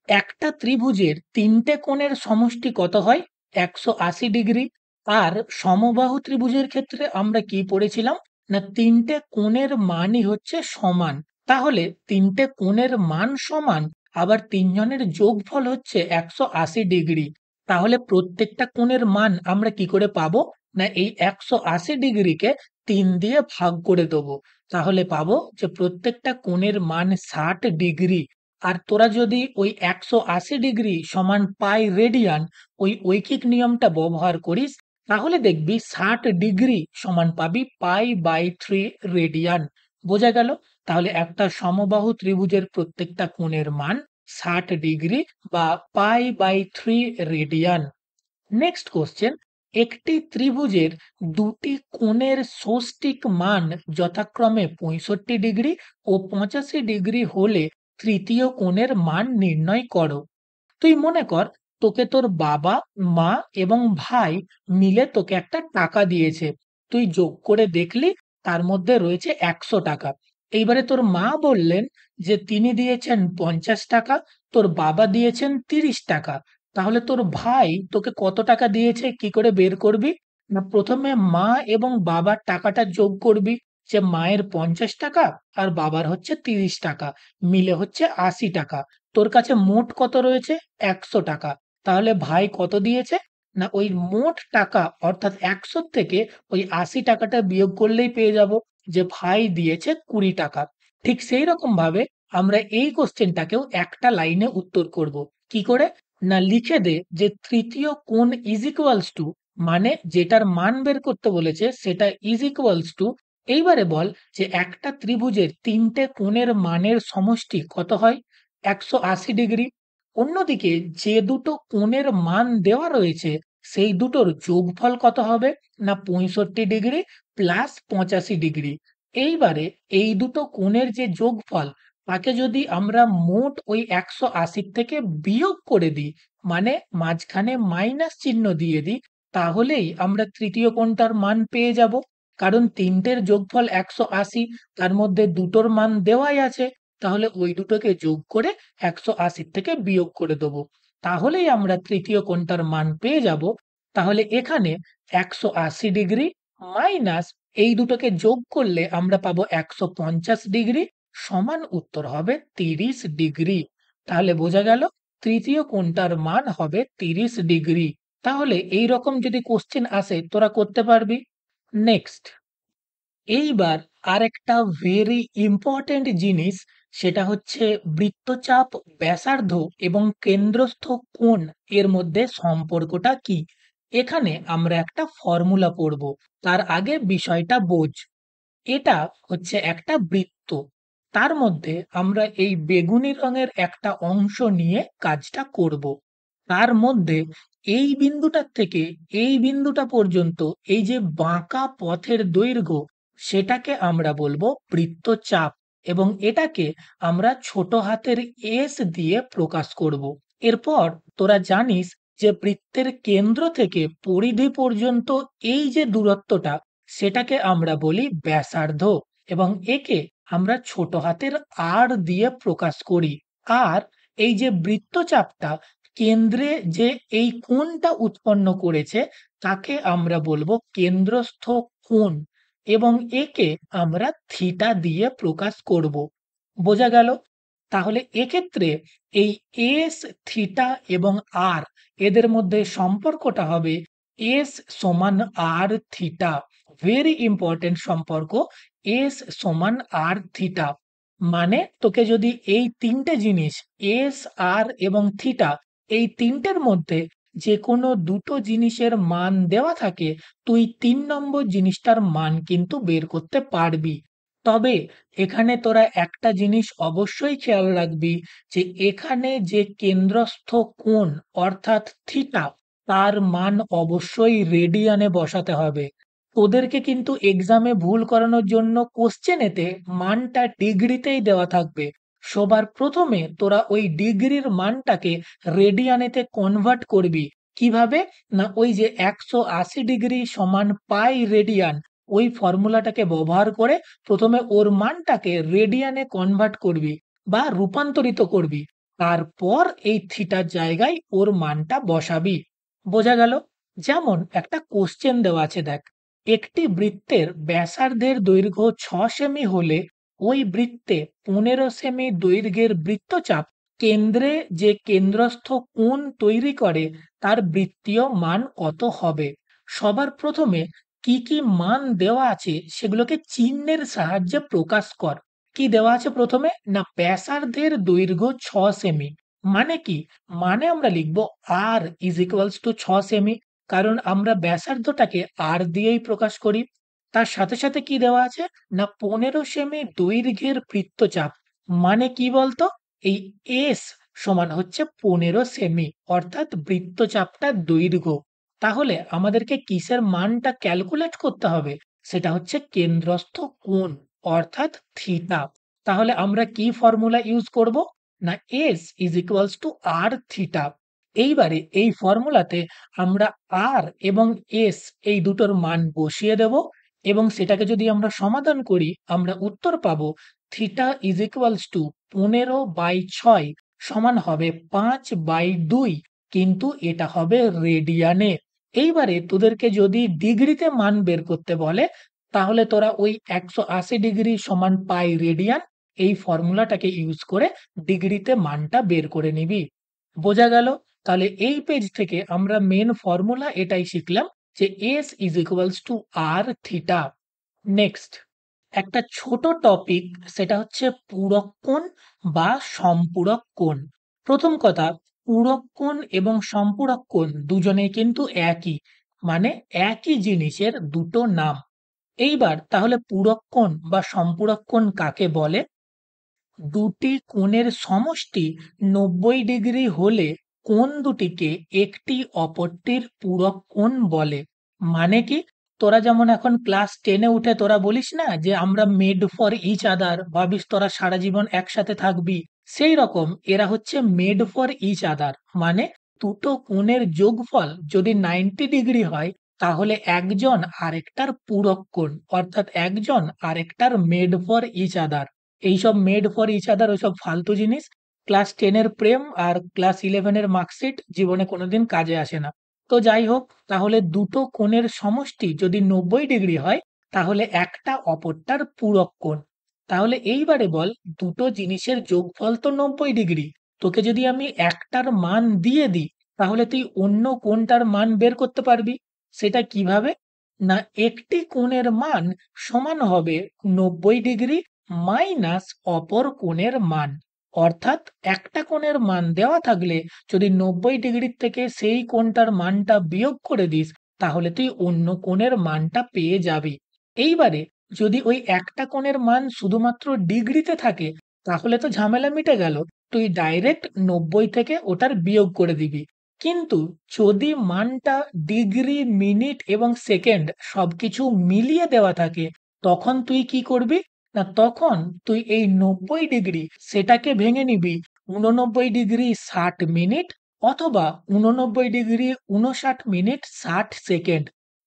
Speaker 1: একটা ত্রিভুজের তিনটে কোণের সমষ্টি কত হয়? 180 ডিগ্রি। আর সমবাহু ত্রিভুজের ক্ষেত্রে আমরা কি পড়েছিলাম? না তিনটে কোণের মানই হচ্ছে সমান। তাহলে তিনটে কোণের মান সমান, আবার তিনজনের যোগফল হচ্ছে 180 ডিগ্রি। তাহলে প্রত্যেকটা কোণের মান আমরা কি করে পাবো? না এই 180 ডিগ্রিকে 3 দিয়ে ভাগ করে দেবো। তাহলে পাবো যে প্রত্যেকটা কোণের মান 60 ডিগ্রি। আর তোরা যদি ওই 180 ডিগ্রি সমান পাই রেডিয়ান ওই ঐকিক নিয়মটা ব্যবহার করিস, তাহলে দেখবি 60 ডিগ্রি সমান পাবি পাই/3 রেডিয়ান। বোঝা গেল? তাহলে একটা সমবাহু ত্রিভুজের প্রত্যেকটা কোণের মান 60 ডিগ্রি বা পাই/3 রেডিয়ান। নেক্সট কোশ্চেন, একটি ত্রিভুজের দুটি কোণের ষষ্ঠিক মান যথাক্রমে 65 ডিগ্রি ও 85 ডিগ্রি হলে তৃতীয় কোণের মান নির্ণয় করো। তুই মনে কর তোকে তোর বাবা, মা এবং ভাই মিলে তোকে একটা টাকা দিয়েছে। তুই যোগ করে দেখলি তার মধ্যে রয়েছে 100 টাকা। এইবারে তোর মা বললেন যে তিনি দিয়েছেন 50 টাকা, তোর বাবা দিয়েছেন 30 টাকা। তাহলে তোর ভাই তোকে কত টাকা দিয়েছে কি করে বের করবি? না প্রথমে মা এবং বাবার টাকাটা যোগ করবি, যে মায়ের 50 টাকা আর বাবার হচ্ছে 30 টাকা, মিলে হচ্ছে 80 টাকা। তোর কাছে মোট কত রয়েছে? 100 টাকা। তাহলে ভাই কত দিয়েছে? না ওই মোট টাকা অর্থাৎ 100 থেকে ওই 80 টাকাটা বিয়োগ করলেই পেয়ে যাব যে ভাই দিয়েছে 20 টাকা। ঠিক সেই রকম ভাবে আমরা এই কোশ্চেনটাকেও একটা লাইনে উত্তর করব। কি করে? না লিখে দে যে তৃতীয় কোণ ইজ ইকুয়ালস টু, মানে যেটার মান বের করতে বলেছে সেটা ইজ ইকুয়ালস টু, এইবারে বল যে একটা ত্রিভুজের তিনটে কোণের মানের সমষ্টি কত হয়? 180 ডিগ্রি। অন্যদিকে যে দুটো কোণের মান দেওয়া রয়েছে সেই দুটোর যোগফল কত হবে? না 65 ডিগ্রি প্লাস 85 ডিগ্রি। এইবারে এই দুটো কোণের যে যোগফল তাকে যদি আমরা মোট ওই 180 থেকে বিয়োগ করে দিই, মানে মাঝখানে মাইনাস চিহ্ন দিয়ে দিই, তাহলেই আমরা তৃতীয় কোণটার মান পেয়ে যাব। কারণ তিনটের যোগফল 180, তার মধ্যে দুটোর মান দেওয়াই আছে। তাহলে ওই দুটোকে যোগ করে 180 থেকে বিয়োগ করে দেবো। তাহলেই আমরা তৃতীয় কোণটার মান পেয়ে যাব। তাহলে এখানে 180 ডিগ্রি মাইনাস এই দুটোকে যোগ করলে আমরা পাবো 150 ডিগ্রি সমান উত্তর হবে 30 ডিগ্রি। তাহলে বোঝা গেল তৃতীয় কোণটার মান হবে 30 ডিগ্রি। তাহলে এই রকম যদি কোশ্চেন আসে তোরা করতে পারবি। নেক্সট, এইবার আরেকটা ভেরি ইম্পর্টেন্ট জিনিস, সেটা হচ্ছে বৃত্তচাপ, ব্যাসার্ধ এবং কেন্দ্রস্থ কোণ এর মধ্যে সম্পর্কটা কি। এখানে আমরা একটা ফর্মুলা পড়ব, তার আগে বিষয়টা বোঝ। এটা হচ্ছে একটা বৃত্ত, তার মধ্যে আমরা এই বেগুনি রঙের একটা অংশ নিয়ে কাজটা করব। তার মধ্যে এই বিন্দুটার থেকে এই বিন্দুটা পর্যন্ত এই যে বাঁকা পথের দৈর্ঘ্য, সেটাকে আমরা বলবো বৃত্তচাপ, এবং এটাকে আমরা ছোট হাতের এস দিয়ে প্রকাশ করব। এরপর তোরা জানিস যে বৃত্তের কেন্দ্র থেকে পরিধি পর্যন্ত এই যে দূরত্বটা, সেটাকে আমরা বলি ব্যাসার্ধ, এবং একে আমরা ছোট হাতের আর দিয়ে প্রকাশ করি। আর এই যে বৃত্তচাপটা কেন্দ্রে যে এই কোণটা উৎপন্ন করেছে তাকে আমরা বলবো কেন্দ্রস্থ কোণ, এবং একে আমরা থিটা দিয়ে প্রকাশ করব। বোঝা গেল? তাহলে এক্ষেত্রে এই এস, থিটা এবং আর এদের মধ্যে সম্পর্কটা হবে এস সমান আর থিটা। ভেরি ইম্পর্টেন্ট সম্পর্ক, এস সমান আর থিটা। মানে তোকে যদি এই তিনটে জিনিস এস, আর এবং থিটা, এই তিনটের মধ্যে যে কোনো দুটো জিনিসের মান দেওয়া থাকে, তুই 3 নম্বর জিনিসটার মান কিন্তু বের করতে পারবি। তবে এখানে তোরা একটা জিনিস অবশ্যই খেয়াল রাখবি, যে এখানে যে কেন্দ্রস্থ কোণ অর্থাৎ থিটা, তার মান অবশ্যই রেডিয়ানে বসাতে হবে। তোদেরকে কিন্তু এক্সামে ভুল করানোর জন্য কোশ্চেনেতে মানটা ডিগ্রিতেই দেওয়া থাকবে। সবার প্রথমে তোরা ওই ডিগ্রির মানটাকে রেডিয়ানেতে কনভার্ট করবি। কিভাবে? না ওই যে 180 ডিগ্রি সমান পাই রেডিয়ান, ওই ফর্মুলাটাকে ব্যবহার করে প্রথমে ওর মানটাকে রেডিয়ানে কনভার্ট করবি বা রূপান্তরিত করবি। তারপর এই থিটার জায়গায় ওর মানটা বসাবি। বোঝা গেল? যেমন একটা কোশ্চেন দেওয়া আছে দেখ, একটি বৃত্তের ব্যাসার্ধের দৈর্ঘ্য 6 সেমি হলে ওই বৃত্তে 15 সেমি দৈর্ঘ্যের বৃত্তচাপ কেন্দ্রে যে কেন্দ্রস্থ কোণ তৈরি করে তার বৃত্তীয় মান কত হবে? সবার প্রথমে কি কি মান দেওয়া আছে সেগুলোকে চিহ্নের সাহায্যে প্রকাশ কর। কি দেওয়া আছে প্রথমে? না ব্যাসার্ধের দৈর্ঘ্য 6 সেমি। মানে কি? মানে আমরা লিখব r is equals two 6 semi, কারণ আমরা ব্যাসার্ধটাকে আর দিয়েই প্রকাশ করি। তার সাথে সাথে কি দেওয়া আছে? না 15 সেমি দৈর্ঘ্যের বৃত্তচাপ। মানে কি বলতো? এই এস সমান হচ্ছে 15 সেমি, অর্থাৎ বৃত্তচাপটার দৈর্ঘ্য। তাহলে আমাদেরকে কিসের মানটা ক্যালকুলেট করতে হবে? সেটা হচ্ছে কেন্দ্রস্থ কোণ, অর্থাৎ থিটা। তাহলে আমরা কি ফর্মুলা ইউজ করব? না S is equals to R theta. এইবারে এই ফর্মুলাতে আমরা আর এবং এস এই দুটোর মান বসিয়ে দেব এবং সেটাকে যদি আমরা সমাধান করি আমরা উত্তর পাবো থিটা ইজ ইকুয়ালস টু 15/6 সমান হবে 5/2, কিন্তু এটা হবে রেডিয়ানে। এইবারে তোদেরকে যদি ডিগ্রিতে মান বের করতে বলে তাহলে তোরা ওই 180 ডিগ্রি সমান পাই রেডিয়ান এই ফর্মুলাটাকে ইউজ করে ডিগ্রিতে মানটা বের করে নিবি। বোঝা গেল? তাহলে এই পেজ থেকে আমরা মেন ফর্মুলা এটাই শিখলাম যে S is equals to R theta. Next একটা ছোট টপিক, সেটা হচ্ছে পূরক কোণ বা সম্পূরক কোণ। প্রথম কথা, পূরক কোণ এবং সম্পূরক কোণ দুজনেই কিন্তু একই, মানে একই জিনিসের দুটো নাম। এইবার তাহলে পূরক কোণ বা সম্পূরক কোণ কাকে বলে? দুটি কোণের সমষ্টি 90 ডিগ্রি হলে কোণ দুটিকে একটি অপরটির পূরক কোণ বলে। মানে কি? তোরা যেমন এখন ক্লাস 10-এ উঠে তোরা বলিস না যে আমরা মেড ফর ইচ আদার, ভাবিস তোরা সারা জীবন একসাথে থাকবি। সেই রকম এরা হচ্ছে মেড ফর ইচ আদার, মানে দুটো কোণের যোগফল যদি 90 ডিগ্রি হয় তাহলে একজন আরেকটার পূরক কোণ, অর্থাৎ একজন আরেকটার মেড ফর ইচ আদার। এইসব মেড ফর ইচ আদার ওইসব ফালতু জিনিস, ক্লাস 10-এর প্রেম আর ক্লাস 11-এর মার্কশিট জীবনে কোনোদিন কাজে আসে না। তো যাই হোক, তাহলে দুটো কোণের সমষ্টি যদি 90 ডিগ্রি হয় তাহলে একটা অপরটার পূরক কোণ। তাহলে এইবারে বল, দুটো জিনিসের যোগফল তো 90 ডিগ্রি, তোকে যদি আমি একটার মান দিয়ে দিই তাহলে তুই অন্য কোণটার মান বের করতে পারবি। সেটা কিভাবে? না একটি কোণের মান সমান হবে 90 ডিগ্রি মাইনাস অপর কোণের মান। অর্থাৎ একটা কোণের মান দেওয়া থাকলে যদি 90 ডিগ্রির থেকে সেই কোণটার মানটা বিয়োগ করে দিস তাহলে তুই অন্য কোণের মানটা পেয়ে যাবি। এইবারে যদি ওই একটা কোণের মান শুধুমাত্র ডিগ্রিতে থাকে তাহলে তো ঝামেলা মিটে গেল, তুই ডাইরেক্ট 90 থেকে ওটার বিয়োগ করে দিবি। কিন্তু যদি মানটা ডিগ্রি, মিনিট এবং সেকেন্ড সবকিছু মিলিয়ে দেওয়া থাকে তখন তুই কি করবি? না তখন তুই এই 90 ডিগ্রি সেটাকে ভেঙে নিবি 89 ডিগ্রি 60 মিনিট অথবা 89 ডিগ্রি 59 মিনিট 60 সেকেন্ড।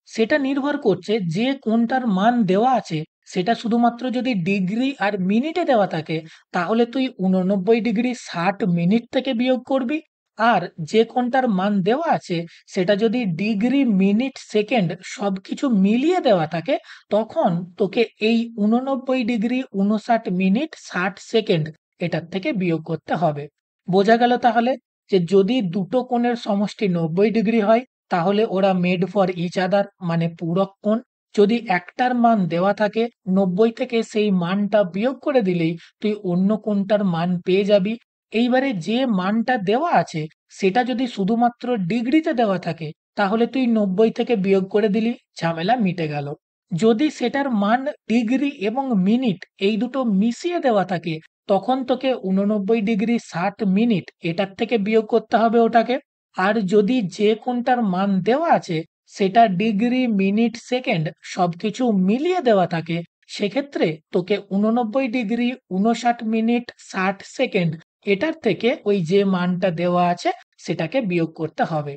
Speaker 1: সেটা নির্ভর করছে যে কোনটার মান দেওয়া আছে সেটা শুধুমাত্র যদি ডিগ্রি আর মিনিটে দেওয়া থাকে তাহলে তুই 89 ডিগ্রি 60 মিনিট থেকে বিয়োগ করবি। আর যে কোনটার মান দেওয়া আছে সেটা যদি ডিগ্রি, মিনিট, সেকেন্ড সবকিছু মিলিয়ে দেওয়া থাকে তখন তোকে এই 89 ডিগ্রি 59 মিনিট 60 সেকেন্ড এটার থেকে বিয়োগ করতে হবে। বোঝা গেল তাহলে যে যদি দুটো কোণের সমষ্টি 90 ডিগ্রি হয় তাহলে ওরা মেড ফর ইচ আদার, মানে পূরক কোণ। যদি একটার মান দেওয়া থাকে 90 থেকে সেই মানটা বিয়োগ করে দিলেই তুই অন্য কোণটার মান পেয়ে যাবি। এইবারে যে মানটা দেওয়া আছে সেটা যদি শুধুমাত্র ডিগ্রিতে দেওয়া থাকে তাহলে তুই 90 থেকে বিয়োগ করে দিলি, ঝামেলা মিটে গেল। যদি সেটার মান ডিগ্রি এবং মিনিট এই দুটো মিশিয়ে দেওয়া থাকে তখন তোকে 89 ডিগ্রি 60 মিনিট এটার থেকে বিয়োগ করতে হবে ওটাকে। আর যদি যে কোনটার মান দেওয়া আছে সেটা ডিগ্রি, মিনিট, সেকেন্ড সবকিছু মিলিয়ে দেওয়া থাকে, সেক্ষেত্রে তোকে 89 ডিগ্রি, 59 মিনিট, 60 সেকেন্ড এটার থেকে ওই যে মানটা দেওয়া আছে সেটাকে বিয়োগ করতে হবে।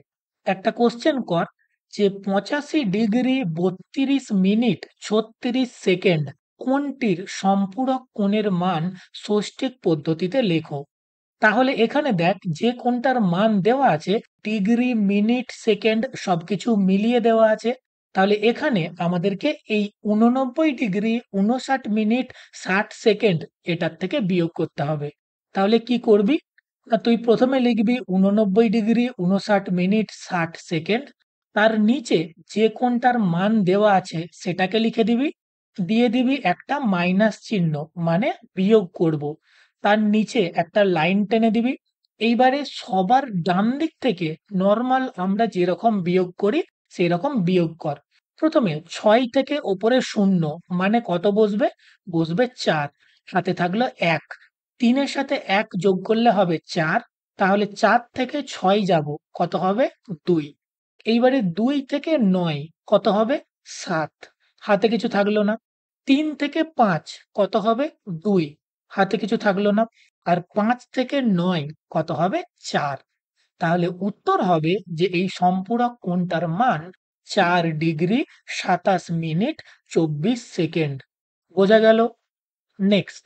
Speaker 1: একটা কোশ্চেন কর যে 85 ডিগ্রি, 32 মিনিট, 36 সেকেন্ড কোনটির সম্পূরক কোণের মান ষষ্ঠিক পদ্ধতিতে লেখো। তাহলে এখানে দেখ যে কোনটার মান দেওয়া আছে, ডিগ্রি, মিনিট, সেকেন্ড সবকিছু মিলিয়ে দেওয়া আছে। তাহলে এখানে আমাদেরকে এই 89 ডিগ্রি, 59 মিনিট, 60 সেকেন্ড এটার থেকে বিয়োগ করতে হবে। তাহলে কি করবি? না তুই প্রথমে লিখবি 89 ডিগ্রি, 59 মিনিট, 60 সেকেন্ড। তার নিচে যে কোনটার মান দেওয়া আছে সেটাকে লিখে দিবি, দিয়ে দিবি একটা মাইনাস চিহ্ন, মানে বিয়োগ করব। তার নিচে একটা লাইন টেনে দিবি। এইবারে সবার ডান দিক থেকে নরমাল আমরা যেরকম বিয়োগ করি সেই রকম বিয়োগ কর। প্রথমে 6 থেকে ওপরে 0 মানে কত বসবে? বসবে 4, হাতে থাকলো 1। 3 এর সাথে 1 যোগ করলে হবে 4, তাহলে 4 থেকে 6 যাব, কত হবে? 2। এইবারে 2 থেকে 9 কত হবে? 7, হাতে কিছু থাকলো না। 3 থেকে 5 কত হবে? 2, হাতে কিছু থাকলো না। আর 5 থেকে 9 কত হবে? 4। তাহলে উত্তর হবে যে এই সম্পূরক কোণটার মান 4 ডিগ্রি, 27 মিনিট, 24 সেকেন্ড। বোঝা গেল? নেক্সট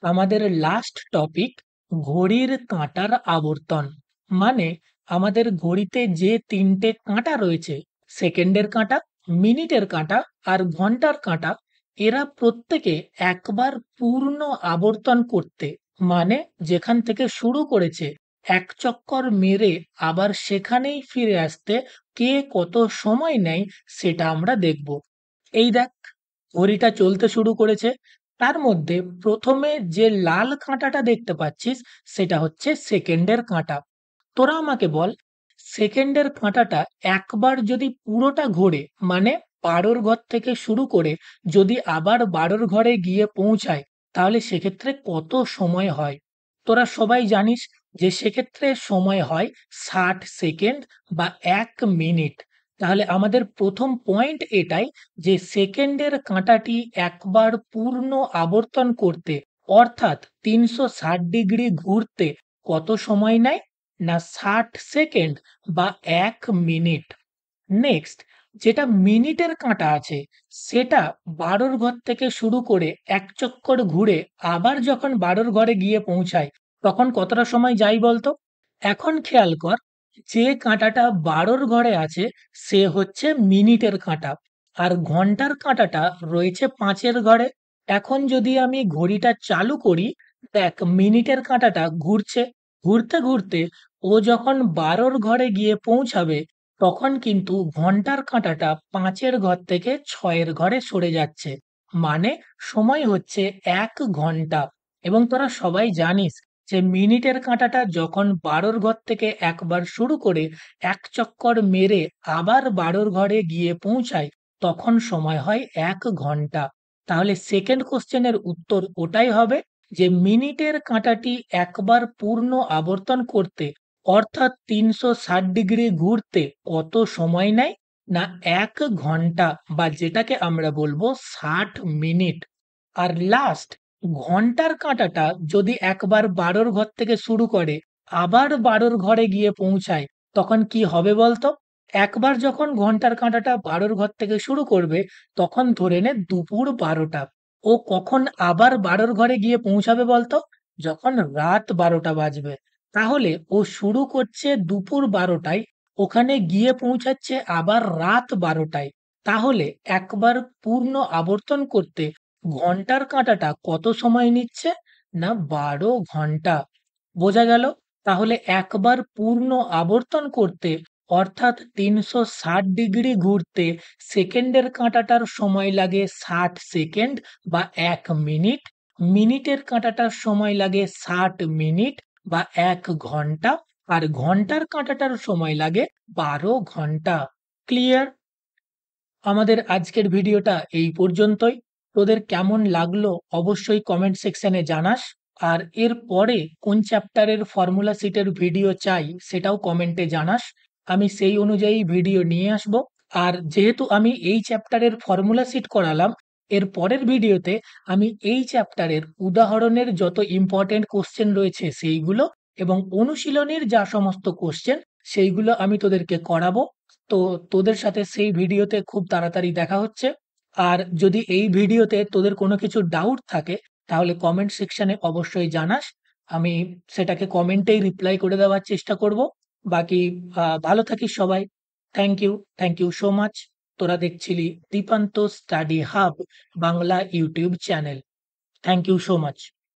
Speaker 1: আমাদের লাস্ট টপিক, ঘড়ির কাঁটার আবর্তন। মানে আমাদের ঘড়িতে যে 3টে কাঁটা রয়েছে, সেকেন্ডের কাঁটা, মিনিটের কাঁটা আর ঘন্টার কাঁটা, এরা প্রত্যেকে একবার পূর্ণ আবর্তন করতে, মানে যেখান থেকে শুরু করেছে এক চক্কর মেরে আবার সেখানেই ফিরে আসতে কে কত সময় নেয় সেটা আমরা দেখব। এই দেখ, ঘড়িটা চলতে শুরু করেছে। তার মধ্যে প্রথমে যে লাল কাঁটাটা দেখতে পাচ্ছিস সেটা হচ্ছে সেকেন্ডের কাঁটা। তোরা আমাকে বল, সেকেন্ডের কাঁটাটা একবার যদি পুরোটা ঘোরে, মানে 12 ঘর থেকে শুরু করে যদি আবার 12 ঘরে গিয়ে পৌঁছায়, তাহলে সেক্ষেত্রে কত সময় হয়? তোরা সবাই জানিস যে সেক্ষেত্রে সময় হয় 60 সেকেন্ড বা 1 মিনিট। তাহলে আমাদের প্রথম পয়েন্ট এটাই যে সেকেন্ডের কাঁটাটি একবার পূর্ণ আবর্তন করতে, অর্থাৎ 360 ডিগ্রি ঘুরতে কত সময় নেয়? না 60 সেকেন্ড বা 1 মিনিট। নেক্সট যেটা মিনিটের কাঁটা আছে, সেটা 12 ঘর থেকে শুরু করে এক চক্কর ঘুরে আবার যখন 12 ঘরে গিয়ে পৌঁছায় তখন কতটা সময় যায় বলতো? এখন খেয়াল কর, যে কাঁটাটা 12 ঘরে আছে সে হচ্ছে মিনিটের কাঁটা, আর ঘন্টার কাঁটাটা রয়েছে 5 ঘরে। এখন যদি আমি ঘড়িটা চালু করি, দেখ মিনিটের কাঁটাটা ঘুরছে, ঘুরতে ঘুরতে ও যখন 12 ঘরে গিয়ে পৌঁছাবে তখন কিন্তু ঘন্টার কাঁটাটা 5 ঘর থেকে 6 ঘরে সরে যাচ্ছে, মানে সময় হচ্ছে 1 ঘন্টা। এবং তোরা সবাই জানিস যে মিনিটের কাঁটাটা যখন 12 ঘর থেকে একবার শুরু করে এক চক্কর মেরে আবার 12 ঘরে গিয়ে পৌঁছায় তখন সময় হয় 1 ঘন্টা। তাহলে সেকেন্ড কোশ্চেনের উত্তর ওটাই হবে যে মিনিটের কাঁটাটি একবার পূর্ণ আবর্তন করতে, অর্থাৎ 360 ডিগ্রি ঘুরতে কত সময় নেয়? না 1 ঘন্টা, বা যেটাকে আমরা বলবো 60 মিনিট। আর লাস্ট, ঘন্টার কাঁটাটা যদি একবার 12 ঘর থেকে শুরু করে আবার 12 ঘরে গিয়ে পৌঁছায় তখন কি হবে বলতো? একবার যখন ঘন্টার কাঁটাটা 12 ঘর থেকে শুরু করবে তখন ধরে নে দুপুর 12টা। ও কখন আবার 12 ঘরে গিয়ে পৌঁছাবে বলতো? যখন রাত 12টা বাজবে। তাহলে ও শুরু করছে দুপুর 12টায়, ওখানে গিয়ে পৌঁছাচ্ছে আবার রাত 12টায়। তাহলে একবার পূর্ণ আবর্তন করতে ঘন্টার কাঁটাটা কত সময় নিচ্ছে? না 12 ঘন্টা। বোঝা গেল? তাহলে একবার পূর্ণ আবর্তন করতে, অর্থাৎ 360 ডিগ্রি ঘুরতে সেকেন্ডের কাঁটাটার সময় লাগে 60 সেকেন্ড বা 1 মিনিট, মিনিটের কাঁটাটার সময় লাগে 60 মিনিট বা 1 ঘন্টা, আর ঘন্টার কাঁটাটার সময় লাগে 12 ঘন্টা। ক্লিয়ার? আমাদের আজকের ভিডিওটা এই পর্যন্তই। তোদের কেমন লাগলো অবশ্যই কমেন্ট সেকশনে জানাস। আর এর পরে কোন চ্যাপ্টারের ফর্মুলা শিটের ভিডিও চাই সেটাও কমেন্টে জানাস। আমি সেই অনুযায়ী ভিডিও নিয়ে আসবো। আর যেহেতু আমি এই চ্যাপ্টারের ফর্মুলা শিট করালাম, এর পরের ভিডিওতে আমি এই চ্যাপ্টারের উদাহরণের যত ইম্পোর্টেন্ট কোশ্চেন রয়েছে সেইগুলো এবং অনুশীলনীর যা সমস্ত কোশ্চেন সেইগুলো আমি তোদেরকে করাবো। তো তোদের সাথে সেই ভিডিওতে খুব তাড়াতাড়ি দেখা হচ্ছে। আর যদি এই ভিডিওতে তোদের কোনো কিছু ডাউট থাকে তাহলে কমেন্ট সেকশনে অবশ্যই জানাস। আমি সেটাকে কমেন্টেই রিপ্লাই করে দেওয়ার চেষ্টা করব। বাকি ভালো থাকিস সবাই। Thank you so much. তোরা দেখছিলি Dipanta study hub Bangla YouTube channel. Thank you so much.